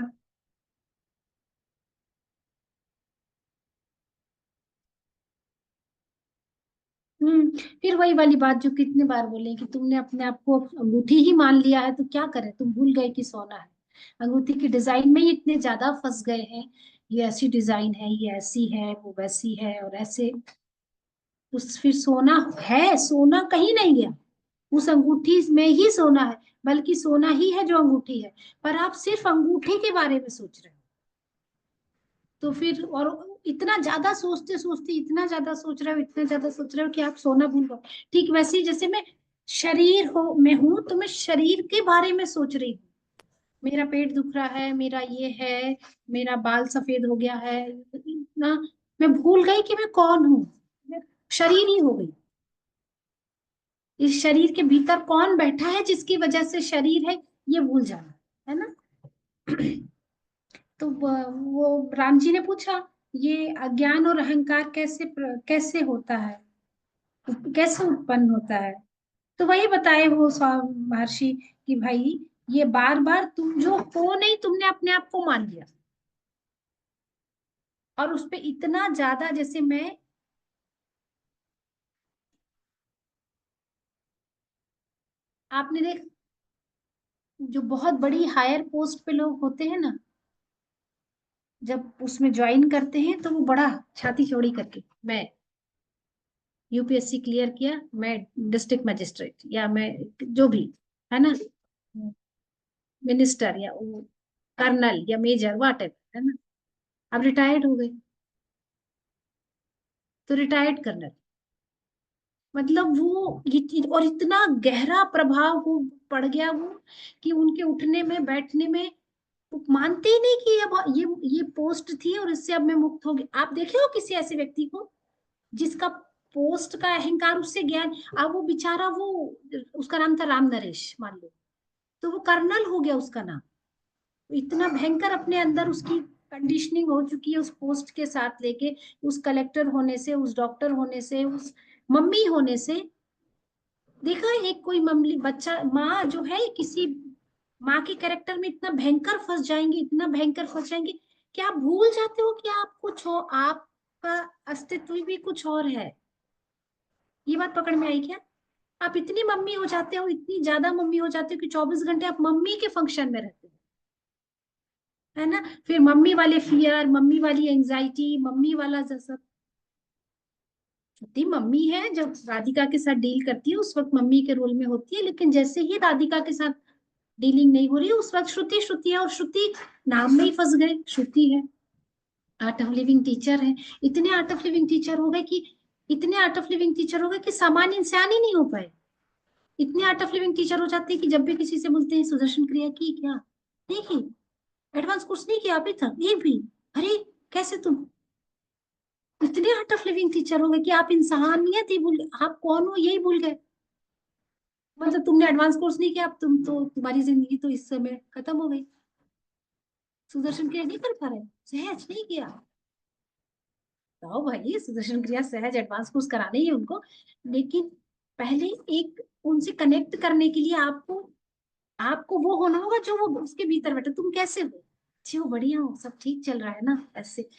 फिर वही वाली बात जो कितने बार बोले कि तुमने अपने आप को अंगूठी ही मान लिया है तो क्या करें, तुम भूल गए कि सोना है। अंगूठी की डिजाइन में ही इतने ज्यादा फंस गए हैं, ये ऐसी डिजाइन है, ये ऐसी है, वो वैसी है, और ऐसे उस फिर सोना है, सोना कहीं नहीं गया, उस अंगूठी में ही सोना है, बल्कि सोना ही है जो अंगूठी है, पर आप सिर्फ अंगूठी के बारे में सोच रहे हो। तो फिर और इतना ज्यादा सोचते सोचते इतना ज्यादा सोच रहे हो, इतना ज्यादा सोच रहे हो कि आप सोना भूल गए। ठीक वैसे ही जैसे मैं शरीर हो मैं हूं तो मैं शरीर के बारे में सोच रही हूँ, मेरा पेट दुख रहा है, मेरा ये है, मेरा बाल सफेद हो गया है ना, मैं भूल गई कि मैं कौन हूँ, मैं शरीर ही हो गई। इस शरीर के भीतर कौन बैठा है जिसकी वजह से शरीर है, ये भूल जाना, है ना? तो वो राम जी ने पूछा ये अज्ञान और अहंकार कैसे होता है, कैसे उत्पन्न होता है? तो वही बताए वो महर्षि कि भाई ये बार बार तुम जो हो नहीं, तुमने अपने आप को मान लिया, और उस पे इतना ज्यादा, जैसे मैं आपने देख जो बहुत बड़ी हायर पोस्ट पे लोग होते हैं ना, जब उसमें ज्वाइन करते हैं तो वो बड़ा छाती चौड़ी करके मैं यूपीएससी क्लियर किया, मैं डिस्ट्रिक्ट मजिस्ट्रेट, या मैं जो भी, है ना, मिनिस्टर या कर्नल या मेजर वाट एवर, है ना? अब रिटायर्ड हो गए तो रिटायर्ड कर्नल, मतलब वो और इतना गहरा प्रभाव वो पड़ गया वो, कि उनके उठने में बैठने में वो मानते ही नहीं कि अब ये पोस्ट थी और इससे अब मैं मुक्त हो गई। आप देखे हो किसी ऐसे व्यक्ति को जिसका पोस्ट का अहंकार उससे ज्ञान, अब वो बेचारा वो उसका नाम था राम नरेश मान लो, तो वो कर्नल हो गया उसका नाम, इतना भयंकर अपने अंदर उसकी कंडीशनिंग हो चुकी है उस पोस्ट के साथ लेके, उस कलेक्टर होने से, उस डॉक्टर होने से, उस मम्मी होने से। देखा है एक कोई मम्मी बच्चा माँ जो है किसी माँ के कैरेक्टर में इतना भयंकर फंस जाएंगे, इतना भयंकर फंस जाएंगे कि आप भूल जाते हो कि आप कुछ हो, आपका अस्तित्व भी कुछ और है। ये बात पकड़ में आई क्या? आप इतनी मम्मी हो जाते हो, इतनी ज्यादा मम्मी हो जाते हो कि 24 घंटे आप मम्मी के फंक्शन में रहते हो, है ना। फिर मम्मी वाले फियर, मम्मी वाली एंजाइटी, मम्मी वाला जैसा। छुट्टी मम्मी है, जब राधिका के साथ डील करती है उस वक्त मम्मी के रोल में होती है, लेकिन जैसे ही राधिका के साथ डीलिंग नहीं हो रही उस वक्त श्रुति श्रुति है, और श्रुति नाम में ही फंस गए, श्रुति है, आर्ट ऑफ लिविंग टीचर है। इतने आर्ट ऑफ लिविंग टीचर हो गए कि इतने आर्ट ऑफ लिविंग टीचर हो गए कि सामान्य इंसान ही नहीं हो पाए। इतने आर्ट ऑफ लिविंग टीचर हो जाते हैं कि जब भी किसी से मिलते हैं, सुदर्शन क्रिया की क्या? नहीं की। एडवांस कोर्स नहीं किया अभी तक? ये भी। अरे कैसे तुम इतने आर्ट ऑफ लिविंग टीचर हो गए कि आप इंसानियत ही भूल गए, आप कौन हो यही भूल गए। मतलब तुमने एडवांस कोर्स नहीं किया, अब तुम तो, तुम्हारी जिंदगी तो इस समय खत्म हो गई। सुदर्शन क्रिया नहीं कर पा रहे, सहज नहीं किया। तो भाई सुदर्शन क्रिया सहज एडवांस कोर्स कराने ही उनको, लेकिन पहले एक उनसे कनेक्ट करने के लिए आपको आपको वो होना होगा जो वो उसके भीतर बैठे। तुम कैसे हो? अच्छी हो, बढ़िया हो, सब ठीक चल रहा है ना, ऐसे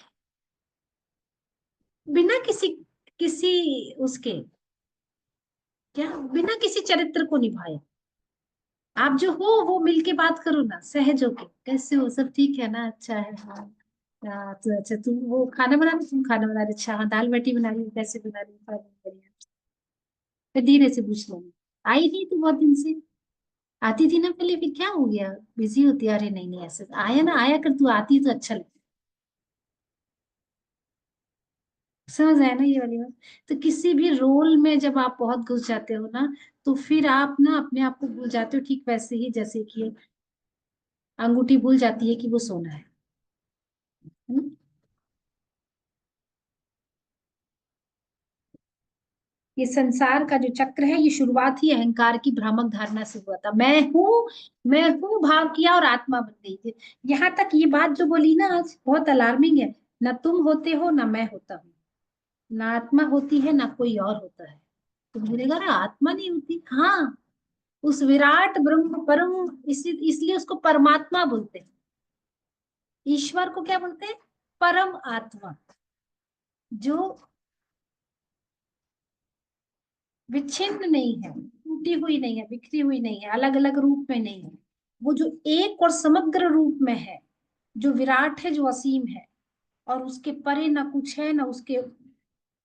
बिना किसी किसी उसके, क्या बिना किसी चरित्र को निभाए आप जो हो वो मिलके बात करो ना, सहज होके। कैसे हो, सब ठीक है ना, अच्छा है, हाँ। तो अच्छा तुम वो खाना बना रही, तुम खाना बना रही, अच्छा हाँ, दाल बाटी बना रही, कैसे बना रही, हाँ, बढ़िया। फिर धीरे से पूछ लो, आई नहीं तू बहुत दिन से, आती थी ना पहले, फिर क्या हो गया, बिजी होती है? अरे नहीं नहीं, ऐसे आया ना, आया कर, तू आती तो अच्छा लगता। समझ आया ना ये वाली बात? तो किसी भी रोल में जब आप बहुत घुस जाते हो ना, तो फिर आप ना अपने आप को भूल जाते हो, ठीक वैसे ही जैसे कि अंगूठी भूल जाती है कि वो सोना है ना? ये संसार का जो चक्र है, ये शुरुआत ही अहंकार की भ्रामक धारणा से हुआ था। मैं हूँ भाव किया और आत्मा बन गई थी। यहाँ तक ये बात जो बोली ना आज, बहुत अलार्मिंग है। ना तुम होते हो ना मैं होता हूँ, ना आत्मा होती है ना कोई और होता है। तो बोलेगा ना आत्मा नहीं होती, हाँ। उस विराट ब्रह्म परम, इसलिए उसको परमात्मा बोलते हैं। ईश्वर को क्या बोलते हैं? परम आत्मा। जो विच्छिन्न नहीं है, टूटी हुई नहीं है, बिखरी हुई नहीं है, अलग अलग रूप में नहीं है। वो जो एक और समग्र रूप में है, जो विराट है, जो असीम है, और उसके परे ना कुछ है, ना उसके,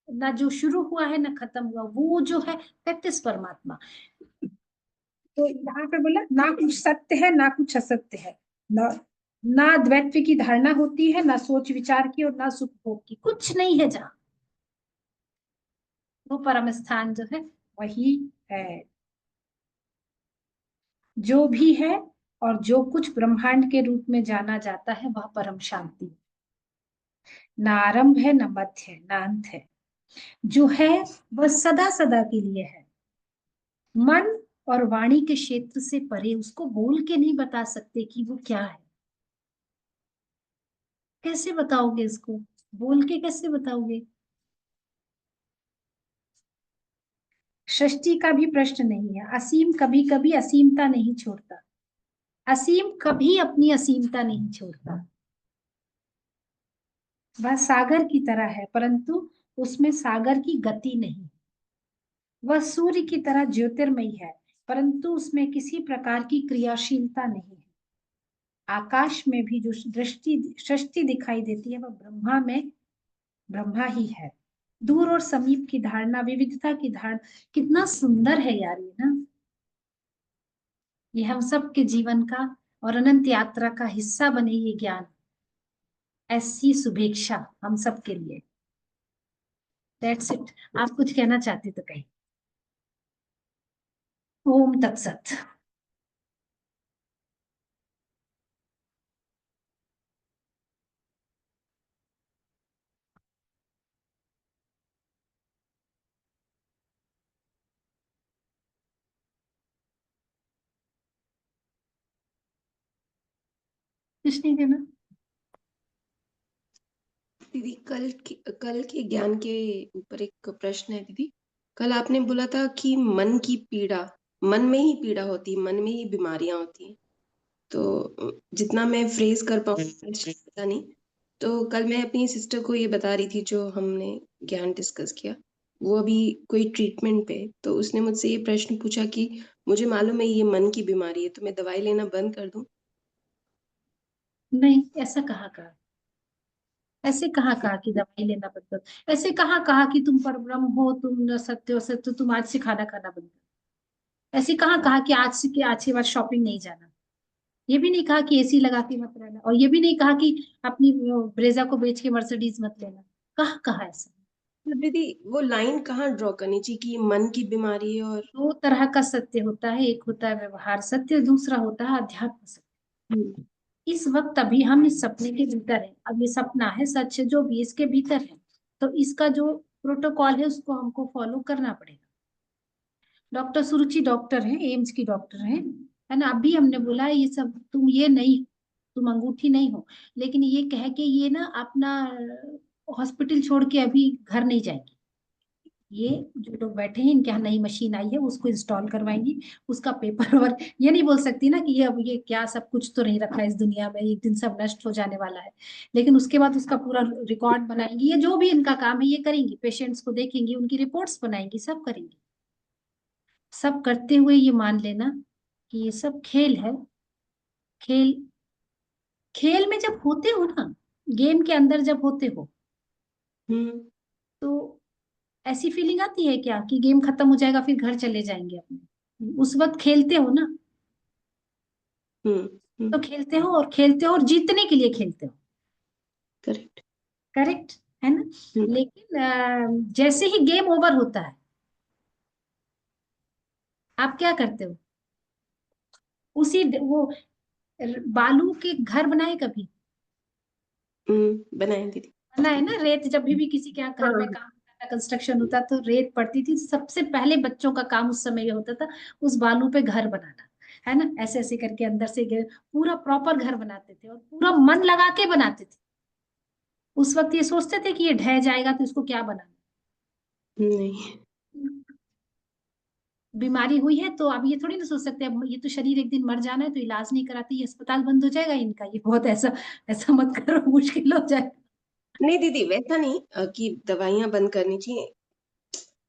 ना जो शुरू हुआ है ना खत्म हुआ, वो जो है तत्स परमात्मा। तो यहाँ पे बोला ना कुछ सत्य है ना कुछ असत्य है, ना ना द्वैत्व की धारणा होती है, ना सोच विचार की, और ना सुख भोग की, कुछ नहीं है जहाँ। वो परम स्थान जो है वही है। जो भी है और जो कुछ ब्रह्मांड के रूप में जाना जाता है वह परम शांति। ना आरंभ है, ना मध्य है, ना अंत है। जो है वह सदा सदा के लिए है। मन और वाणी के क्षेत्र से परे उसको बोल के नहीं बता सकते कि वो क्या है। कैसे बताओगे इसको? बोल के कैसे बताओगे? सृष्टि का भी प्रश्न नहीं है। असीम कभी कभी असीमता नहीं छोड़ता, असीम कभी अपनी असीमता नहीं छोड़ता। वह सागर की तरह है, परंतु उसमें सागर की गति नहीं। वह सूर्य की तरह ज्योतिर्मयी है, परंतु उसमें किसी प्रकार की क्रियाशीलता नहीं है। आकाश में भी जो दृष्टि सृष्टि दिखाई देती है वह ब्रह्मा में ब्रह्मा ही है। दूर और समीप की धारणा, विविधता की धारणा, कितना सुंदर है यार ये ना। ये हम सब के जीवन का और अनंत यात्रा का हिस्सा बने ये ज्ञान। ऐसी शुभेच्छा हम सब के लिए। That's it. आप कुछ कहना चाहते तो कहिए। ओम तत्सत। कुछ नहीं देना। दीदी कल के ज्ञान के ऊपर एक प्रश्न है दीदी। कल आपने बोला था कि मन की पीड़ा, मन में ही पीड़ा होती है, मन में ही बीमारियां होती हैं। तो जितना मैं फ्रेज कर पाऊँ पता नहीं। तो कल मैं अपनी सिस्टर को ये बता रही थी जो हमने ज्ञान डिस्कस किया, वो अभी कोई ट्रीटमेंट पे, तो उसने मुझसे ये प्रश्न पूछा कि मुझे मालूम है ये मन की बीमारी है, तो मैं दवाई लेना बंद कर दूं? नहीं, ऐसा कहाँ कहा? ऐसे कहाँ कहा कि दवाई लेना बंद करो? ऐसे कहाँ कहा कि तुम परब्रह्म हो, तुम न सत्य हो, सत्य, तुम आज से खाना खाना बंद करो? ऐसे कहाँ कहा कि आज के बाद शॉपिंग नहीं जाना? ये भी नहीं कहा कि एसी लगा के मत रहना, और ये भी नहीं कहा कि अपनी ब्रेजा को बेच के मर्सिडीज मत लेना। कहाँ कहा ऐसा? तो दीदी वो लाइन कहाँ ड्रॉ करनी चाहिए कि ये मन की बीमारी है और दो तरह का सत्य होता है, एक होता है व्यवहार सत्य, दूसरा होता है अध्यात्म सत्य। हम्म, इस वक्त अभी हम इस सपने के भीतर है, अब ये सपना है, सच है, जो भी इसके भीतर है, तो इसका जो प्रोटोकॉल है उसको हमको फॉलो करना पड़ेगा। डॉक्टर सुरुचि डॉक्टर है, एम्स की डॉक्टर है ना? अभी हमने बोला ये सब तुम ये नहीं, तुम अंगूठी नहीं हो, लेकिन ये कह के ये ना अपना हॉस्पिटल छोड़ के अभी घर नहीं जाएंगे। ये जो लोग बैठे हैं इनके यहाँ नई मशीन आई है, उसको इंस्टॉल करवाएंगी, उसका पेपर वर्क। ये नहीं बोल सकती ना कि ये अब ये क्या, सब कुछ तो नहीं रखा है इस दुनिया में, एक दिन सब नष्ट हो जाने वाला है। लेकिन उसके बाद उसका पूरा रिकॉर्ड बनाएंगी, ये जो भी इनका काम है ये करेंगी, पेशेंट्स को देखेंगी, उनकी रिपोर्ट्स बनाएंगी, सब करेंगी। सब करते हुए ये मान लेना कि ये सब खेल है। खेल, खेल में जब होते हो ना, गेम के अंदर जब होते हो, हम्म, तो ऐसी फीलिंग आती है क्या कि गेम खत्म हो जाएगा फिर घर चले जाएंगे अपने? उस वक्त खेलते हो ना, हम्म, तो खेलते हो, और खेलते हो और जीतने के लिए खेलते हो। करेक्ट। करेक्ट है ना? लेकिन जैसे ही गेम ओवर होता है, आप क्या करते हो? उसी वो बालू के घर बनाए कभी? बनाए दीदी। बना है ना? रेत जब भी किसी के यहाँ घर में हाँ, काम होता था, कंस्ट्रक्शन होता तो रेत पड़ती थी, सबसे पहले बच्चों का काम उस समय ये होता था, उस बालू पे घर बनाना, है ना? ऐसे ऐसे करके अंदर से पूरा प्रॉपर घर बनाते थे, और पूरा मन लगा के बनाते थे। उस वक्त ये सोचते थे कि ये ढह जाएगा तो इसको क्या बनाना। नहीं, बीमारी हुई है तो अब ये थोड़ी ना सोच सकते अब ये तो शरीर एक दिन मर जाना है, तो इलाज नहीं कराते, ये अस्पताल बंद हो जाएगा इनका, ये बहुत ऐसा ऐसा मत करो, मुश्किल हो जाएगा। नहीं दीदी वैसा नहीं कि दवाइयां बंद करनी चाहिए।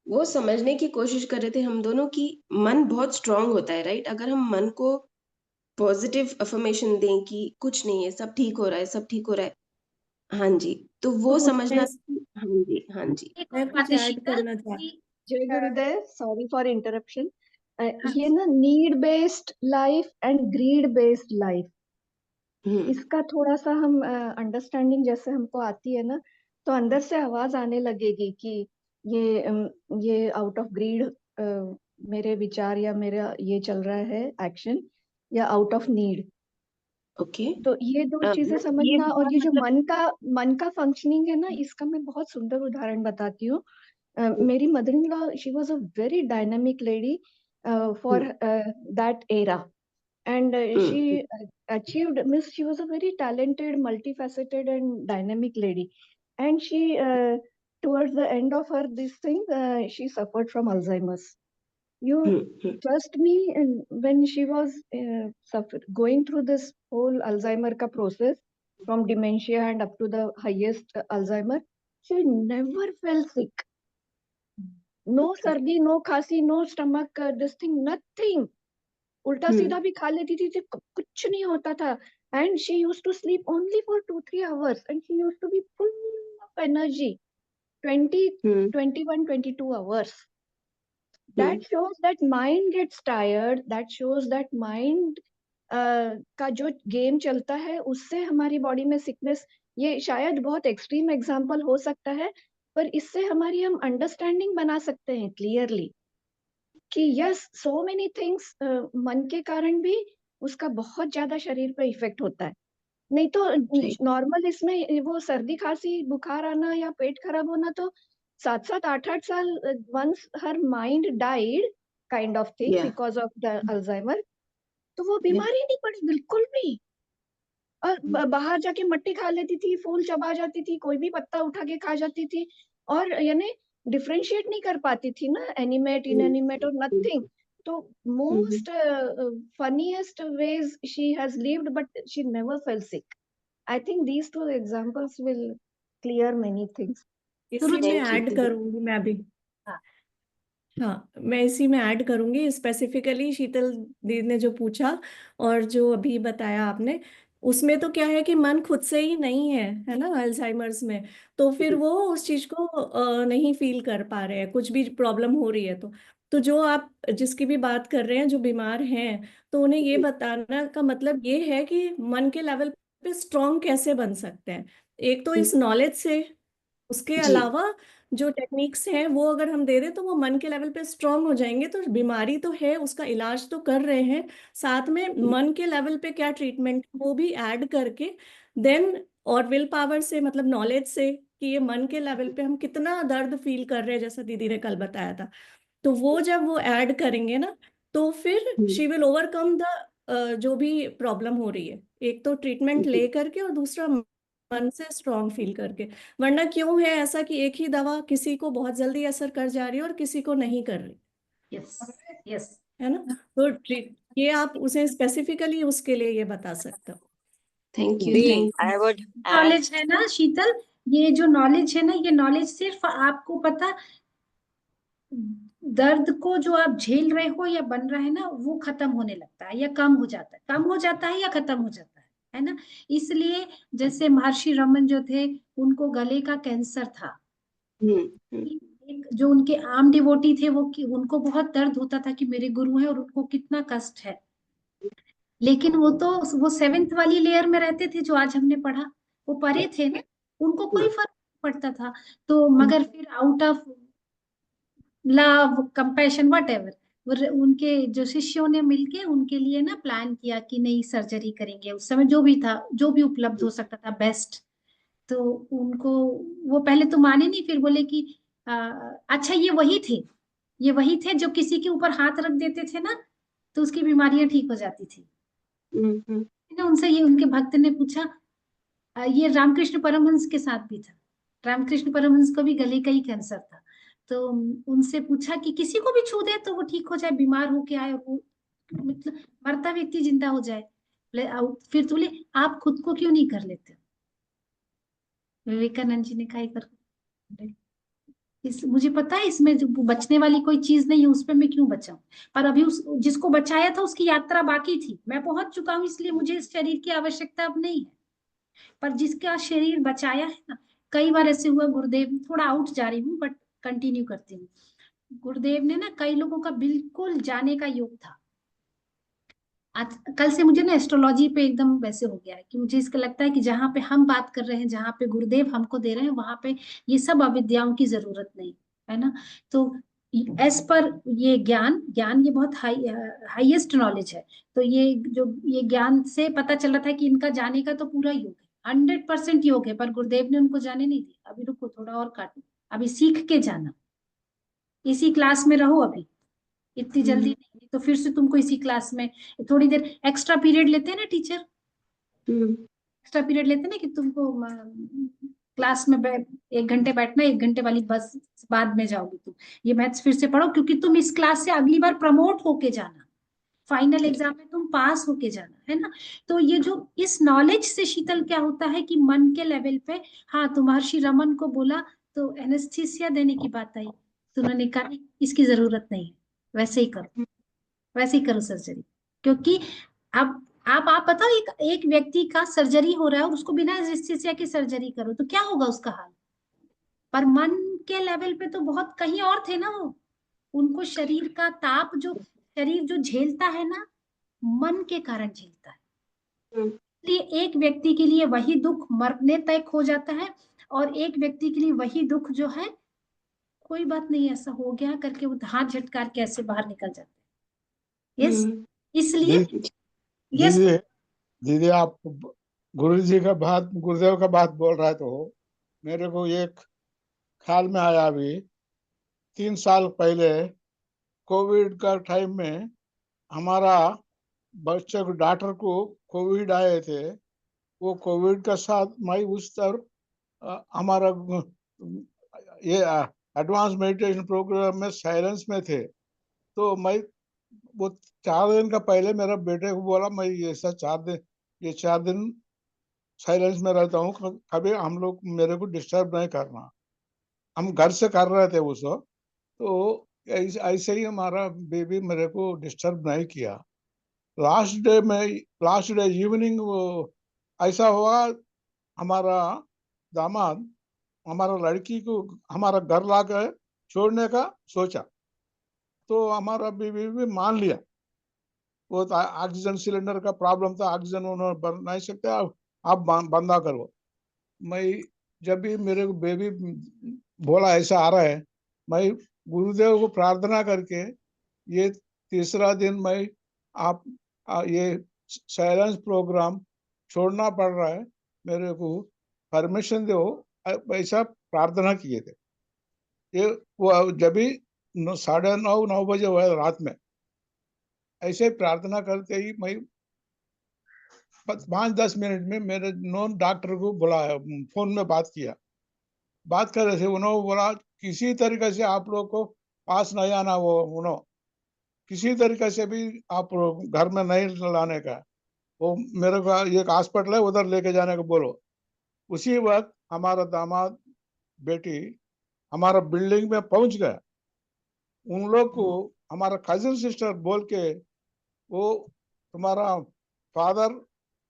वो समझने की कोशिश कर रहे थे हम दोनों कि मन बहुत स्ट्रांग होता है, राइट? अगर हम मन को पॉजिटिव अफर्मेशन दें कि कुछ नहीं है, सब ठीक हो रहा है, सब ठीक हो रहा है। हाँ जी, तो वो तो समझना। मैं हाँ जी, हाँ जी। एक और मैं बात कुछ है ऐड शीतल करना चाह कि जय अ, गुरुदेव, सॉरी फॉर इंटरप्शन। हाँ, ये ना need based life and greed based life, हम्म, इसका थोड़ा सा हम अंडरस्टैंडिंग जैसे हमको आती है ना, तो अंदर से आवाज आने लगेगी कि ये आउट ऑफ ग्रीड मेरे विचार या मेरा ये चल रहा है एक्शन, या आउट ऑफ नीड। ओके। तो ये दो चीजें ये समझना, और हुआ ये जो मतलब। मन का फंक्शनिंग है ना, इसका मैं बहुत सुंदर उदाहरण बताती हूँ। मेरी mother in law, she was a very dynamic lady for that era, and she achieved, means she was a very talented, multifaceted and dynamic lady, and she towards the end of her this thing, she suffered from Alzheimer's. You trust me, and when she was going through this whole Alzheimer ka process, from dementia and up to the highest Alzheimer, she never fell sick. No सर्दी, no खांसी, no stomach this thing, nothing. उल्टा सीधा भी खा लेती थी तो कुछ नहीं होता था. And she used to sleep only for 2-3 hours, and she used to be full of energy 20, 21, 22 hours. That shows that mind gets tired. That shows that mind का जो गेम चलता है उससे हमारी बॉडी में सिकनेस, ये शायद बहुत एक्सट्रीम एग्जांपल हो सकता है, पर इससे हमारी हम अंडरस्टैंडिंग बना सकते हैं क्लियरली कि यस, सो मेनी थिंग्स मन के कारण भी उसका बहुत ज्यादा शरीर पे इफेक्ट होता है. नहीं तो नॉर्मल इसमें वो सर्दी खांसी बुखार आना या पेट खराब होना तो 7-8 साल once her mind died kind of thing because of the Alzheimer, तो वो बीमारी नहीं पड़ी बिल्कुल भी. और बाहर जाके मट्टी खा लेती थी, फूल चबा जाती थी, कोई भी पत्ता उठा के खा जाती थी, और यानी डिफरेंशिएट नहीं कर पाती थी ना एनिमेट इनएनिमेट और नथिंग. तो most funniest ways she has lived, but she never fell sick. I think these two examples will clear many things. इसी में Thank you, ऐड दीदी। करूंगी मैं भी। हाँ। हाँ, मैं इसी में ऐड करूंगी स्पेसिफिकली शीतल दीदी ने जो पूछा और जो अभी बताया आपने, उसमें तो क्या है कि मन खुद से ही नहीं है ना अल्जाइमर्स में, तो फिर वो उस चीज को नहीं फील कर पा रहे हैं, कुछ भी प्रॉब्लम हो रही है तो जो आप जिसकी भी बात कर रहे हैं जो बीमार हैं, तो उन्हें ये बताना का मतलब ये है कि मन के लेवल पे स्ट्रांग कैसे बन सकते हैं। एक तो इस नॉलेज से, उसके जी अलावा जो टेक्निक्स हैं वो अगर हम दे दें तो वो मन के लेवल पे स्ट्रांग हो जाएंगे। तो बीमारी तो है, उसका इलाज तो कर रहे हैं, साथ में मन के लेवल पे क्या ट्रीटमेंट वो भी ऐड करके देन, और विल पावर से मतलब नॉलेज से कि ये मन के लेवल पे हम कितना दर्द फील कर रहे हैं, जैसा दीदी ने कल बताया था, तो वो जब वो ऐड करेंगे ना तो फिर शी विल ओवरकम द जो भी प्रॉब्लम हो रही है, एक तो ट्रीटमेंट ले करके और दूसरा मन से स्ट्रांग फील करके। वरना क्यों है ऐसा कि एक ही दवा किसी को बहुत जल्दी असर कर जा रही है और किसी को नहीं कर रही, यस यस है ना। तो ये आप उसे स्पेसिफिकली उसके लिए ये बता सकते हो। Thank you the thank I would add knowledge है ना शीतल, ये जो नॉलेज है ना, ये नॉलेज सिर्फ आपको पता, दर्द को जो आप झेल रहे हो या बन रहा है ना, वो खत्म होने लगता है या कम हो जाता है, कम हो जाता है या खत्म हो जाता है ना। इसलिए जैसे महर्षि रमन जो थे, उनको गले का कैंसर था। एक जो उनके आम डिवोटी थे, वो उनको बहुत दर्द होता था कि मेरे गुरु हैं और उनको कितना कष्ट है, लेकिन वो तो वो 7th वाली लेयर में रहते थे जो आज हमने पढ़ा, वो परे थे ना, उनको कोई फर्क नहीं पड़ता था। तो मगर फिर out of love compassion what ever, उनके जो शिष्यों ने मिलके उनके लिए ना प्लान किया कि नहीं सर्जरी करेंगे, उस समय जो भी था, जो भी उपलब्ध हो सकता था बेस्ट। तो उनको, वो पहले तो माने नहीं, फिर बोले कि अच्छा ये वही थे, ये वही थे जो किसी के ऊपर हाथ रख देते थे ना तो उसकी बीमारियां ठीक हो जाती थी ना। उनसे ये उनके भक्त ने पूछा, ये रामकृष्ण परमहंस के साथ भी था, रामकृष्ण परमहंस को भी गले का ही कैंसर था। तो उनसे पूछा कि किसी को भी छू दे तो वो ठीक हो जाए, बीमार होके आए और वो मतलब मरता व्यक्ति जिंदा हो जाए। फिर तो बोले आप खुद को क्यों नहीं कर लेते हो? विवेकानंद जी ने कहा कर, मुझे पता है इसमें जो बचने वाली कोई चीज नहीं है, उस पर मैं क्यों बचाऊं। पर अभी उस जिसको बचाया था उसकी यात्रा बाकी थी, मैं पहुंच चुका हूं, इसलिए मुझे इस शरीर की आवश्यकता अब नहीं है। पर जिसका शरीर बचाया है ना, कई बार ऐसे हुआ, गुरुदेव, थोड़ा आउट जा रही हूँ बट कंटिन्यू करती हूँ। गुरुदेव ने ना कई लोगों का बिल्कुल जाने का योग था। आज कल से मुझे ना एस्ट्रोलॉजी पे एकदम वैसे हो गया है कि मुझे इसका लगता है कि जहाँ पे हम बात कर रहे हैं, जहाँ पे गुरुदेव हमको दे रहे हैं, वहां पे ये सब अविद्याओं की जरूरत नहीं है ना। तो एज पर ये ज्ञान, ये बहुत हाईएस्ट नॉलेज है। तो ये ज्ञान से पता चल रहा था कि इनका जाने का तो पूरा योग है, 100% योग है, पर गुरुदेव ने उनको जाने नहीं दिया। अभी रुको, थोड़ा और काटो, अभी सीख के जाना, इसी क्लास में रहो अभी, इतनी जल्दी नहीं, तो फिर से तुमको इसी क्लास में थोड़ी देर एक्स्ट्रा पीरियड लेते हैं ना टीचर, एक्स्ट्रा पीरियड लेते हैं ना कि तुमको क्लास में 1 घंटे बैठना, 1 घंटे वाली बस बाद में जाओगी तुम, ये मैथ्स फिर से पढ़ो, क्योंकि तुम इस क्लास से अगली बार प्रमोट होके जाना, फाइनल एग्जाम में तुम पास होके जाना, है ना। तो ये जो इस नॉलेज से शीतल क्या होता है कि मन के लेवल पे, हाँ तो महर्षि रमन को बोला तो एनेस्थीसिया देने की बात आई, तो उन्होंने कहा इसकी जरूरत नहीं है, वैसे ही करो, वैसे ही करो सर्जरी। क्योंकि अब आप बताओ, एक व्यक्ति का सर्जरी हो रहा है और उसको बिना एनेस्थीसिया की सर्जरी करो तो क्या होगा उसका हाल। पर मन के लेवल पे तो बहुत कहीं और थे ना वो, उनको शरीर का ताप, जो शरीर जो झेलता है ना, मन के कारण झेलता है। इसलिए एक व्यक्ति के लिए वही दुख मरने तक हो जाता है, और एक व्यक्ति के लिए वही दुख जो है कोई बात नहीं, ऐसा हो गया करके वो हाथ झटकार के ऐसे बाहर निकल जाते हैं। यस, इसलिए यस। दीदी दीदी आप गुरु जी का बात, गुरुदेव का बात बोल रहा है तो मेरे को एक ख्याल में आया, अभी 3 साल पहले कोविड का टाइम में हमारा बच्चे को, डॉक्टर को कोविड आए थे, वो कोविड का साथ मैं उस तरह हमारा ये एडवांस मेडिटेशन प्रोग्राम में साइलेंस में थे, तो मैं वो 4 दिन का पहले मेरा बेटे को बोला, मैं ये 4 दिन साइलेंस में रहता हूँ, कभी हम लोग मेरे को डिस्टर्ब नहीं करना। हम घर से कर रहे थे उस वक्त, तो ऐसे ही हमारा बेबी मेरे को डिस्टर्ब नहीं किया। लास्ट डे इवनिंग वो ऐसा हुआ, हमारा दामाद हमारा लड़की को हमारा घर ला कर छोड़ने का सोचा, तो हमारा बीवी भी मान लिया। वो ऑक्सीजन सिलेंडर का प्रॉब्लम था, ऑक्सीजन उन्होंने भर नहीं सकते, आप बंदा करो। मैं जब भी मेरे को बेबी बोला ऐसा आ रहा है, मैं गुरुदेव को प्रार्थना करके ये तीसरा दिन मैं ये साइलेंस प्रोग्राम छोड़ना पड़ रहा है, मेरे को परमिशन दो, ऐसा प्रार्थना किए थे। ये वो जब भी 9:30 बजे हुआ रात में, ऐसे प्रार्थना करते ही मैं 5-10 मिनट में मेरे नॉन डॉक्टर को बुलाया, फोन में बात कर रहे थे। उन्होंने बोला किसी तरीके से आप लोग को पास नहीं आना, वो उन्होंने किसी तरीके से भी आप घर में नहीं लाने का, वो मेरे को एक हॉस्पिटल है उधर लेके जाने को बोलो। उसी वक्त हमारा दामाद बेटी हमारा बिल्डिंग में पहुंच गया। उन लोग को हमारा कजिन सिस्टर बोल के, वो तुम्हारा father,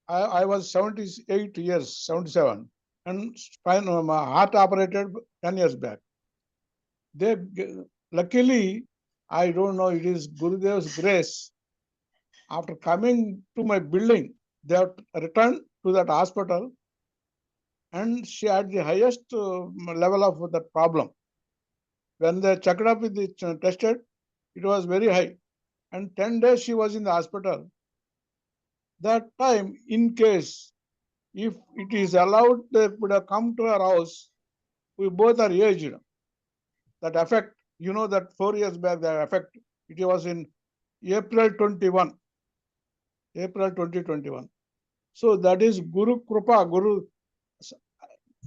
I was 78 years, 77, and heart operated 10 years back. They luckily, I don't know, it is Gurudev's grace. After coming to my building, they have returned to that hospital, and she had the highest level of that problem. When they checked up with the tested, it was very high, and 10 days she was in the hospital. That time, in case if it is allowed, they would have come to our house. We both are aged. That effect, you know, that 4 years back, that effect, it was in April 2021. So that is Guru Krupa,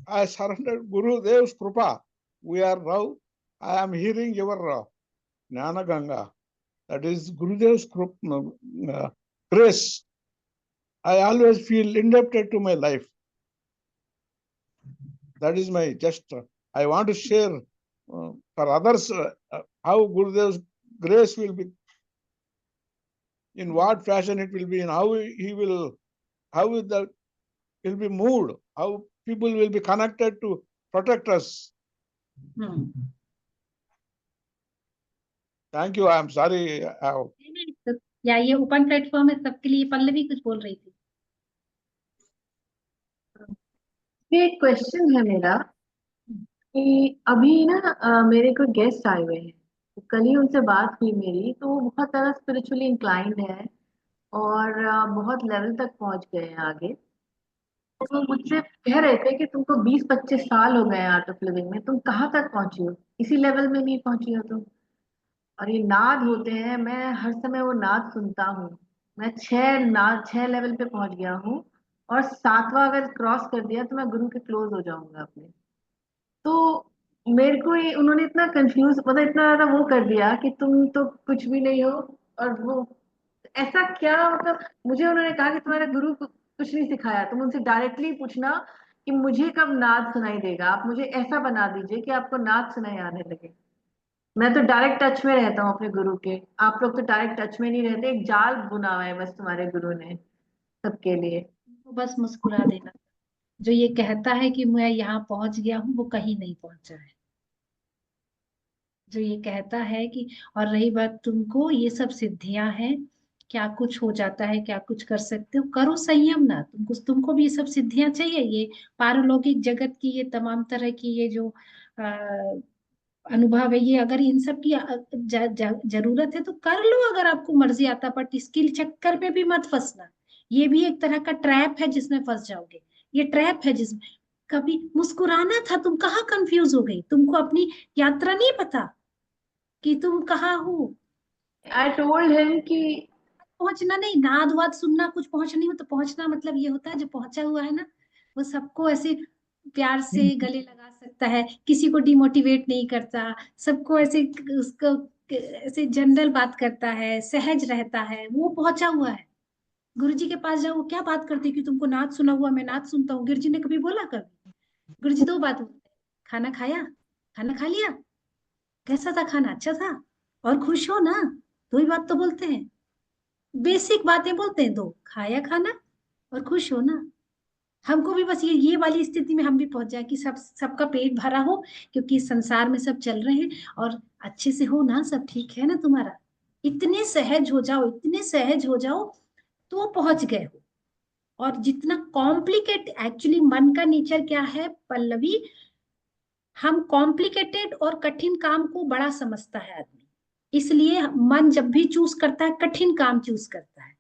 I surrendered Guru Dev's Krupa. We are now, I am hearing your Jnana Ganga. That is Gurudev's grace. I always feel indebted to my life. That is my I want to share for others how Gurudev's grace will be, in what fashion it will be, and how that will be moved, how people will be connected to protect us. Thank you. I am sorry. या ये open platform है सबके लिए। पल्लवी कुछ बोल रही थी। ये एक क्वेश्चन है मेरा कि अभी ना मेरे को गेस्ट आए हुए हैं, तो कल ही उनसे बात हुई मेरी, तो वो बहुत ज्यादा स्पिरिचुअली इंक्लाइंड है और बहुत लेवल तक पहुंच गए हैं आगे। तो मुझसे कह रहे थे कि तुमको 20-25 साल हो गए आर्ट ऑफ लिविंग में, तुम कहाँ तक पहुंची हो, इसी लेवल में नहीं पहुंची हो तुम। और ये नाद होते हैं, मैं हर समय वो नाद सुनता हूँ। मैं 6 लेवल पे पहुंच गया हूँ, और 7वां अगर क्रॉस कर दिया तो मैं गुरु के क्लोज हो जाऊंगा अपने। तो मेरे को ये उन्होंने इतना कंफ्यूज, मतलब इतना ज्यादा वो कर दिया कि तुम तो कुछ भी नहीं हो, और वो ऐसा क्या, मतलब मुझे उन्होंने कहा कि तुम्हारा गुरु कुछ नहीं सिखाया, तुम उनसे डायरेक्टली पूछना कि मुझे कब नाद सुनाई देगा, आप मुझे ऐसा बना दीजिए कि आपको नाद सुनाई आने लगे। मैं तो डायरेक्ट टच में रहता हूँ अपने गुरु के, आप लोग तो डायरेक्ट टच में नहीं रहते, एक जाल बुना हुआ है बस तुम्हारे गुरु ने सबके लिए। तो बस मुस्कुरा देना। जो ये कहता है कि मैं यहाँ पहुंच गया हूँ, वो कहीं नहीं पहुंचा है। जो ये कहता है कि, और रही बात तुमको ये सब सिद्धियां हैं, क्या कुछ हो जाता है, क्या कुछ कर सकते हो, करो संयम ना। तुमको भी ये सब सिद्धियां चाहिए, ये पारलौकिक जगत की ये तमाम तरह की ये जो अनुभव है, ये अगर इन सब की जरूरत है तो कर लो अगर आपको मर्जी आता, बट स्किल चक्कर पे भी मत फंसना। ये भी एक तरह का ट्रैप है जिसमें फंस जाओगे। ये ट्रैप है जिसमें कभी मुस्कुराना था, तुम कहाँ कंफ्यूज हो गई? तुमको अपनी यात्रा नहीं पता कि तुम कहाँ हो? आई टोल्ड हिम कि पहुंचना नहीं, नाद वाद सुनना, कुछ पहुंचना नहीं हो तो पहुंचना मतलब ये होता है जो पहुंचा हुआ है ना, वो सबको ऐसे प्यार से गले लगा सकता है, किसी को डिमोटिवेट नहीं करता, सबको ऐसे उसको ऐसे जनरल बात करता है, सहज रहता है, वो पहुंचा हुआ है। गुरुजी के पास जाओ, वो क्या बात करते कि तुमको नाच सुना हुआ, मैं नाच सुनता हूँ। गुरुजी ने कभी बोला? कभी गुरुजी दो बात बोलते हैं, खाना खाया, खाना खा लिया, कैसा था खाना, अच्छा था, और खुश हो ना, दो ही बात तो बोलते हैं। बेसिक बातें बोलते हैं, दो, खाया खाना और खुश हो ना। हमको भी बस ये वाली स्थिति में हम भी पहुंच जाए कि सबका पेट भरा हो, क्योंकि इस संसार में सब चल रहे हैं, और अच्छे से हो ना, सब ठीक है ना तुम्हारा। इतने सहज हो जाओ, इतने सहज हो जाओ, तो पहुंच गए हो। और जितना कॉम्प्लिकेट, एक्चुअली मन का नेचर क्या है पल्लवी, हम कॉम्प्लिकेटेड और कठिन काम को बड़ा समझता है आदमी, इसलिए मन जब भी चूज करता है कठिन काम चूज करता है।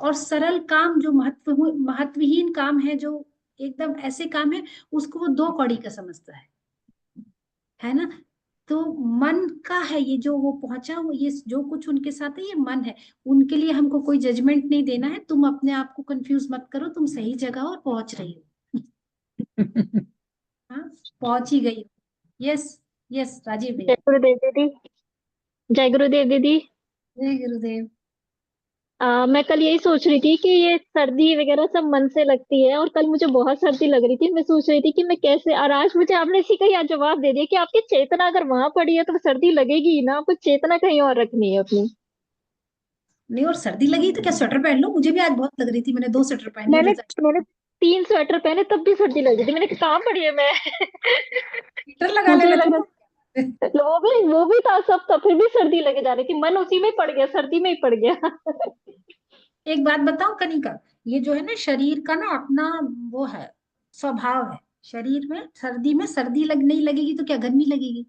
और सरल काम, जो महत्वहीन काम है, जो एकदम ऐसे काम है, उसको वो दो कौड़ी का समझता है ना। तो मन का है ये, जो वो पहुंचा, वो ये जो कुछ उनके साथ है ये मन है। उनके लिए हमको कोई जजमेंट नहीं देना है, तुम अपने आप को कंफ्यूज मत करो, तुम सही जगह और पहुंच रही हो। हाँ, पहुंच ही गई। यस, यस राजीव जय भैया। गुरुदेव दीदी। जय गुरुदेव दीदी। जय गुरुदेव। मैं कल यही सोच रही थी कि ये सर्दी वगैरह सब मन से लगती है, और कल मुझे बहुत सर्दी लग रही थी। मैं सोच रही थी कि मैं कैसे, और आज मुझे आपने इसी का यहाँ जवाब दे दिया कि आपकी चेतना अगर वहां पड़ी है तो सर्दी लगेगी ही ना, आपको चेतना कहीं और रखनी है अपनी। नहीं, और सर्दी लगी तो क्या स्वेटर पहन लो, मुझे भी आज बहुत लग रही थी, मैंने 2 स्वेटर पहन मैंने लिए। मैंने 3 स्वेटर पहने तब भी सर्दी लग रही थी। मैंने कहा, कहाँ पड़ी है मैं। हीटर लगा मुझे लेना लग तुम। रहा वो भी था सब, तब फिर भी सर्दी लगे जा रही थी। मन उसी में ही पड़ गया, सर्दी में ही पड़ गया। एक बात बताओ कनिका, ये जो है ना शरीर का ना अपना वो है, स्वभाव है। शरीर में सर्दी नहीं लगेगी तो क्या गर्मी लगेगी।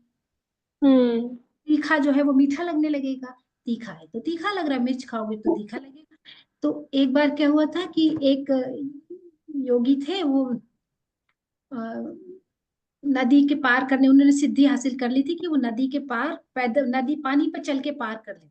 हम्म। तीखा जो है वो मीठा लगने लगेगा, तीखा है तो तीखा लग रहा है, मिर्च खाओगे तो तीखा लगेगा। तो एक बार क्या हुआ था कि एक योगी थे, वो अ, नदी के पार करने, उन्होंने सिद्धि हासिल कर ली थी कि वो नदी के पार पैदल, नदी पानी पर चल के पार कर ले।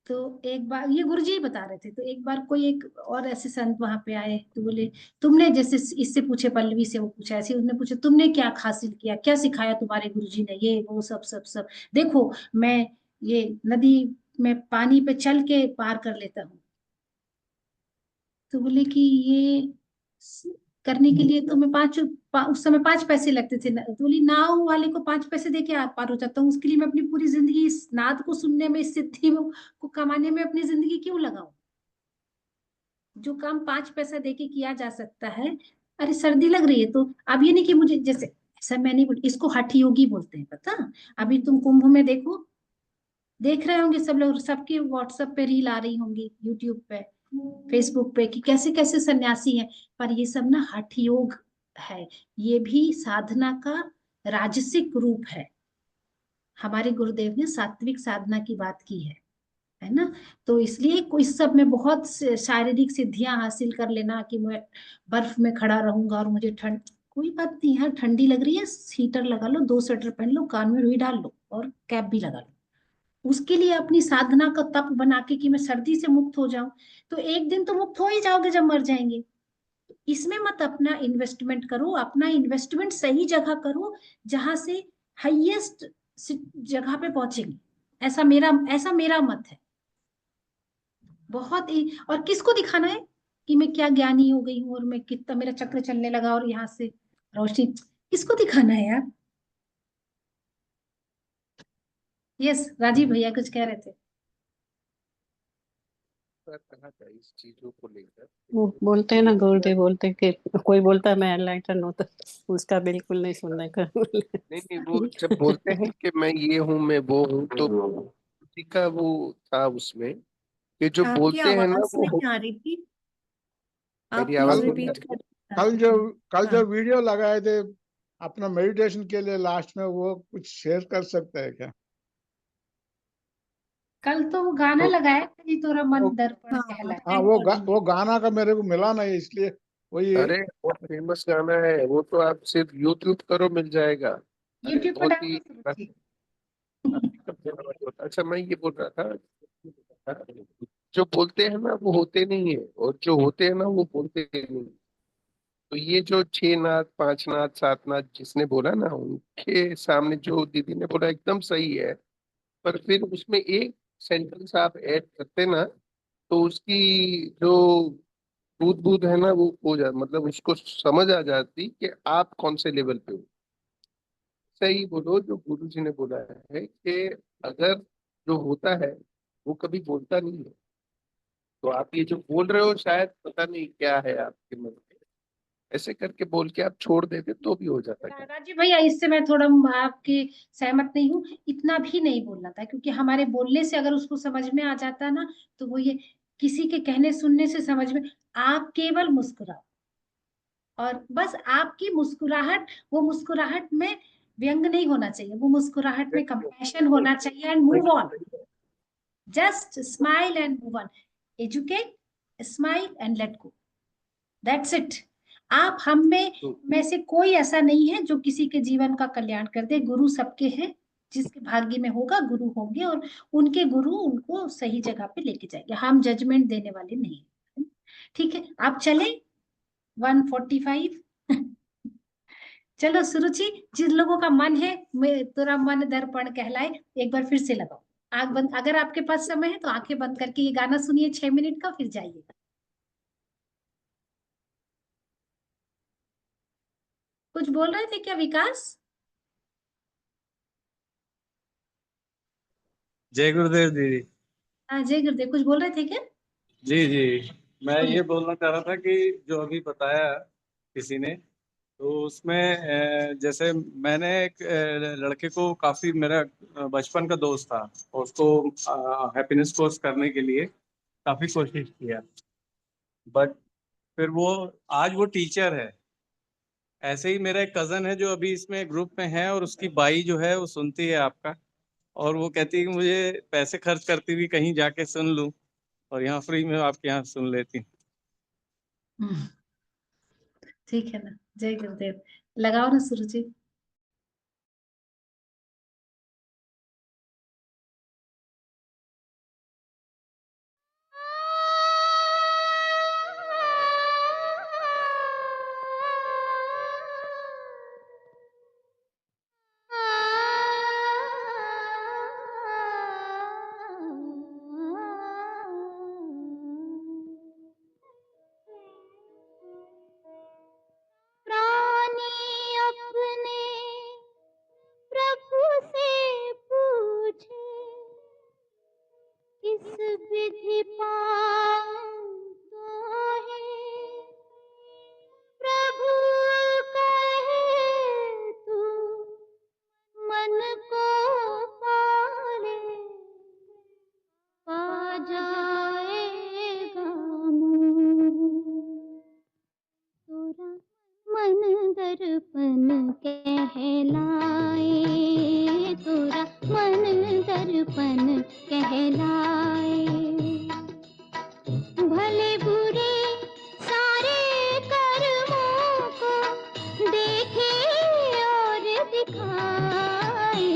तो एक बार ये गुरुजी ही बता रहे थे, तो एक बार कोई एक और ऐसे संत वहां पे आए, तो बोले तुमने, जैसे इससे पूछे, पल्लवी से वो पूछा, ऐसे उसने पूछा तुमने क्या हासिल किया, क्या सिखाया तुम्हारे गुरुजी ने, ये वो सब सब सब, देखो मैं ये नदी में पानी पे चल के पार कर लेता हूँ। तो बोले कि ये करने के लिए तो मैं उस समय 5 पैसे लगते थे। तो बोली नाव वाले को 5 पैसे दे के आर पार हो जाता हूँ, उसके लिए मैं अपनी पूरी जिंदगी इस नाद को सुनने में, इस सिद्धि को कमाने में अपनी जिंदगी क्यों लगाऊं। जो काम 5 पैसा दे के किया जा सकता है। अरे सर्दी लग रही है तो अब ये नहीं कि मुझे, जैसे ऐसा मैं नहीं बोल, इसको हठ योगी बोलते हैं, पता। अभी तुम कुंभ में देखो, देख रहे होंगे सब लोग, सबके व्हाट्सएप पे रील आ रही होंगी, यूट्यूब पे, फेसबुक पे, कि कैसे कैसे सन्यासी हैं। पर ये सब ना हठ योग है, ये भी साधना का राजसिक रूप है। हमारे गुरुदेव ने सात्विक साधना की बात की है ना। तो इसलिए इस सब में बहुत शारीरिक सिद्धियां हासिल कर लेना, कि मैं बर्फ में खड़ा रहूंगा और मुझे ठंड, कोई बात नहीं है, ठंडी लग रही है, हीटर लगा लो, 2 स्वेटर पहन लो, कान में रुई डाल लो और कैप भी लगा लो। उसके लिए अपनी साधना का तप बना के कि मैं सर्दी से मुक्त हो जाऊं, तो एक दिन तो मुक्त हो ही जाओगे जब मर जाएंगे। इसमें मत अपना इन्वेस्टमेंट करो, अपना इन्वेस्टमेंट सही जगह करो, जहां से हाईएस्ट जगह पे पहुंचेंगे। ऐसा मेरा मत है। बहुत ही, और किसको दिखाना है कि मैं क्या ज्ञानी हो गई हूँ और मैं कितना मेरा चक्र चलने लगा और यहाँ से रोशनी, किसको दिखाना है यार। यस राजीव भैया कुछ कह रहे थे। कहा था इस चीजों को लेकर। वो बोलते हैं ना, गुरुदेव बोलते हैं कि कोई बोलता है मैं एनलाइटन हूँ, तो उसका बिल्कुल नहीं सुनने का। नहीं, वो जब बोलते हैं कि मैं ये हूँ, मैं वो हूँ, तो उसी का वो था उसमें कि जो आपकी बोलते हैं ना आवाज वो नहीं आ रही थी, आप मेरी प्लीज आवाज नहीं आ रिपीट रही। कर। कल जो कल जो हाँ, वीडियो लगाए थे अपना मेडिटेशन के लिए, लास्ट में वो कुछ शेयर कर सकते हैं क्या? कल तो वो गाना तो लगाया था जी, तोरा मन वो दर्पण हाँ कहलाए। हाँ, वो गाना का मेरे को मिला नहीं, इसलिए वही अरे बहुत फेमस गाना है वो, तो आप सिर्फ यूट्यूब करो मिल जाएगा। अरे यूट्यूब पे बहुत डालो ही सुरुचि। अच्छा, मैं ये बोल रहा था, जो बोलते हैं ना वो होते नहीं है, और जो होते हैं ना वो बोलते नहीं। तो ये जो 6 नाथ 5 नाथ 7 नाथ जिसने बोला ना, उनके सामने जो दीदी ने बोला एकदम सही है। पर फिर उसमें एक सेंटेंस आप ऐड करते ना, तो उसकी जो बूथ बूथ है ना, वो हो जा, मतलब उसको समझ आ जाती कि आप कौन से लेवल पे हो। सही बोलो जो गुरु जी ने बोला है कि अगर जो होता है वो कभी बोलता नहीं है, तो आप ये जो बोल रहे हो शायद पता नहीं क्या है आपके मन में, ऐसे करके बोल के आप छोड़ देते तो भी हो जाता है। राजीव भैया, इससे मैं थोड़ा आपके सहमत नहीं हूँ। इतना भी नहीं बोलना था, क्योंकि हमारे बोलने से अगर उसको समझ में आ जाता ना, तो वो ये किसी के कहने सुनने से समझ में, आप केवल मुस्कुराओ और बस आपकी मुस्कुराहट, वो मुस्कुराहट में व्यंग नहीं होना चाहिए, वो मुस्कुराहट में कंपैशन होना चाहिए, and move on, just smile and move on, educate, smile and let go, that's it. आप हम में से कोई ऐसा नहीं है जो किसी के जीवन का कल्याण कर दे। गुरु सबके हैं, जिसके भाग्य में होगा गुरु होंगे, और उनके गुरु उनको सही जगह पे लेके जाएंगे। हम जजमेंट देने वाले नहीं हैं। ठीक है, आप चले 1:45। चलो सुरुचि, जिन लोगों का मन है, तेरा मन दर्पण कहलाए, एक बार फिर से लगाओ आंख बंद। अगर आपके पास समय है तो आंखें बंद करके ये गाना सुनिए 6 मिनट का, फिर जाइए। कुछ बोल रहे थे क्या विकास? जय गुरुदेव दीदी। हाँ जय गुरुदेव, कुछ बोल रहे थे क्या? जी जी, मैं बोलिए। ये बोलना चाह रहा था कि जो अभी बताया किसी ने, तो उसमें जैसे मैंने एक लड़के को, काफी मेरा बचपन का दोस्त था, और उसको हैप्पीनेस कोर्स करने के लिए काफी कोशिश किया, बट फिर वो आज वो टीचर है। ऐसे ही मेरा एक कजन है जो अभी इसमें ग्रुप में है, और उसकी बाई जो है वो सुनती है आपका, और वो कहती है कि मुझे पैसे खर्च करती हुई कहीं जाके सुन लूं, और यहाँ फ्री में आपके यहाँ सुन लेती। ठीक है ना, जय गुरुदेव। लगाओ ना सुरुचि। अपने प्रभु से पूछे, किस विधि पाऊं तो है, प्रभु कहे तू मन को पाले, पा जाएगा तोरा मन दर्पण कहलाए, तोरा मन दर्पण कहलाए। भले बुरे सारे कर्मों को देखे और दिखाए,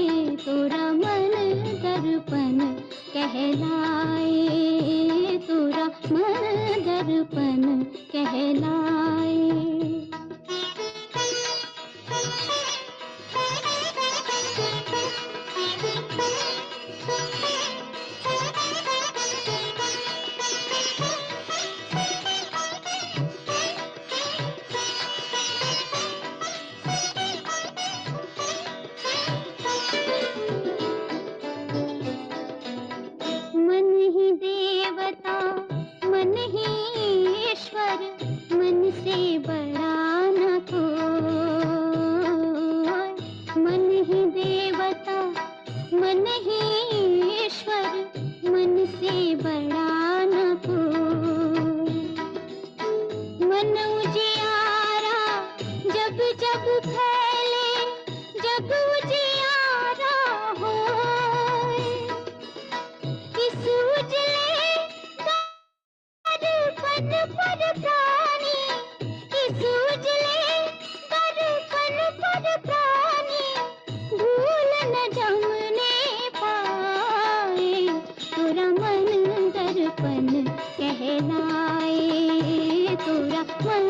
तोरा मन दर्पण कहलाए, तोरा मन दर्पण कहलाए। मन ही देवता मन ही ईश्वर, मन से बड़ा न कोई। मन ही देवता मन ही ईश्वर, मन से बड़ा न कोई। मन उजियारा जब जब फैले, जब उजियारा होए, किस उजले दर्पण पर प्राणी, किस उजले दर्पण पर प्राणी, भूल न जमने पाए, तोरा मन दर्पण कहलाए, तोरा मन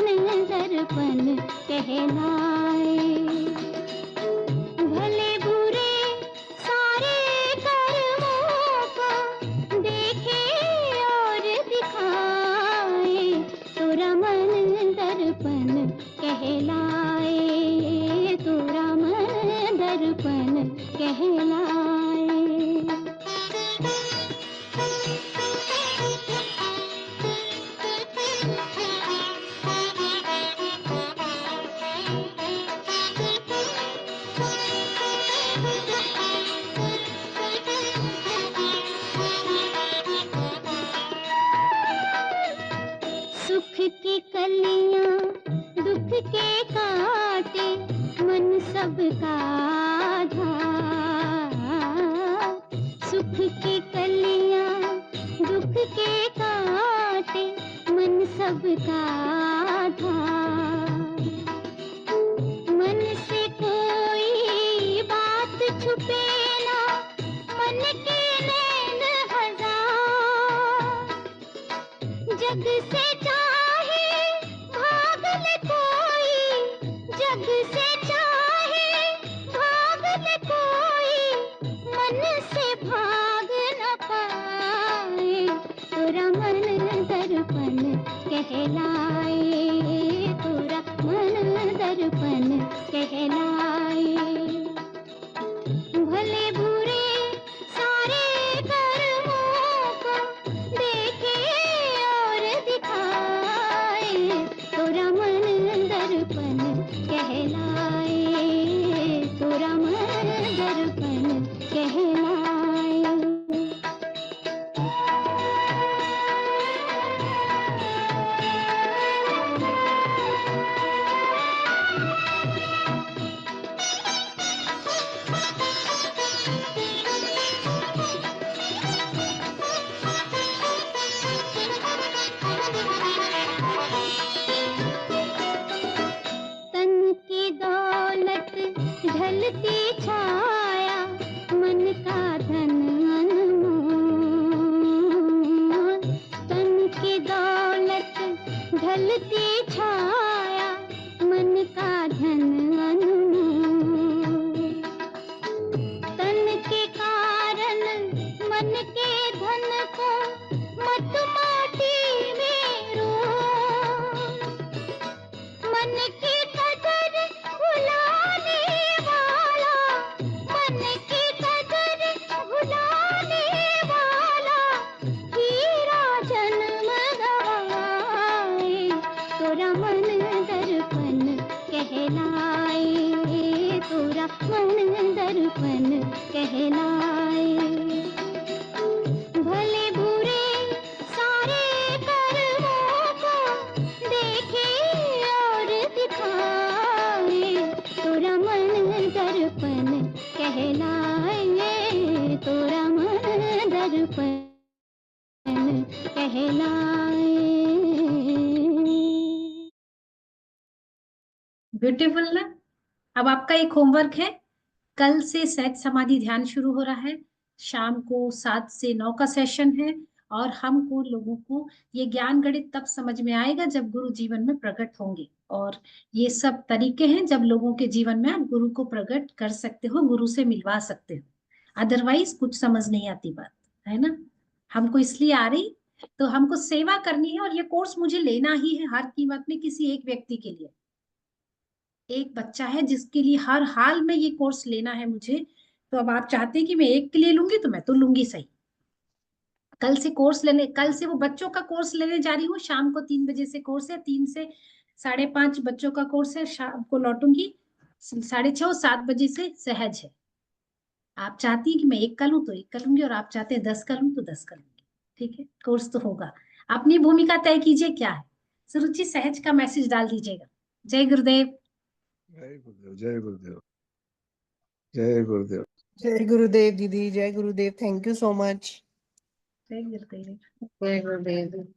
दर्पण कहलाए। दर्पण कहलाए। सुख की कलियां दुख के काटे, मन सबका आधा। सुख की कलियां दुख के काटे, मन सबका आधा। मन से कोई बात छुपे ना, मन के नैन हजार। जग से चाहे भाग ले कोई, जग से चाहे भाग ले कोई, मन से भाग न पाए। तोरा मन दर्पण कहलाए, तोरा मन दर्पण कहलाए। भले बुरे सारे कर्मों को देखे और दिखाए, तोरा मन दर्पण कहलाए, तोरा मन दर्पण कहलाए। तन की दौलत ढलती छाया, मन का धन अनमोल। तन की दौलत ढलती छाया, मन का धन अनमोल। तन के कारण मन के धन को मत माटी में रोल। मन की कदर भुलाने वाला, मन की कदर भुलाने वाला, हीरा जन्म गवाए। तोरा मन दर्पण कहलाए, तोरा मन दर्पण कहलाए। भले बुरे सारे कर्मों को देखे और दिखाए, तोरा मन दर्पण कहलाए, तोरा मन दर्पण कहलाए। ब्यूटीफुल ना। अब आपका एक होमवर्क है, कल से सहज समाधि ध्यान शुरू हो रहा है। शाम को 7 से 9 का सेशन है, और हमको लोगों को ये ज्ञान गणित तब समझ में आएगा जब गुरु जीवन में प्रकट होंगे। और ये सब तरीके हैं जब लोगों के जीवन में आप गुरु को प्रकट कर सकते हो, गुरु से मिलवा सकते हो। अदरवाइज कुछ समझ नहीं आती बात, है ना। हमको इसलिए आ रही, तो हमको सेवा करनी है, और ये कोर्स मुझे लेना ही है हर कीमत में, किसी एक व्यक्ति के लिए। एक बच्चा है जिसके लिए हर हाल में ये कोर्स लेना है मुझे। तो अब आप चाहते हैं कि मैं एक के लिए लूंगी, तो मैं तो लूंगी सही। कल से कोर्स लेने, कल से वो बच्चों का कोर्स लेने जा रही हूँ। शाम को 3 बजे से कोर्स है, 3 से 5:30 बच्चों का कोर्स है। शाम को लौटूंगी 6:30 और 7 बजे से सहज है। आप चाहती हैं कि मैं एक का लूं तो एक का लूंगी, और आप चाहते हैं 10 का लूं तो 10 का लूंगी। ठीक है, कोर्स तो होगा। अपनी भूमिका तय कीजिए क्या है। सुरुचि सहज का मैसेज डाल दीजिएगा। जय गुरुदेव। जय गुरुदेव, जय गुरुदेव, जय गुरुदेव। जय गुरुदेव दीदी, जय गुरुदेव, थैंक यू सो मच। जय गुरुदेव। जय गुरुदेव।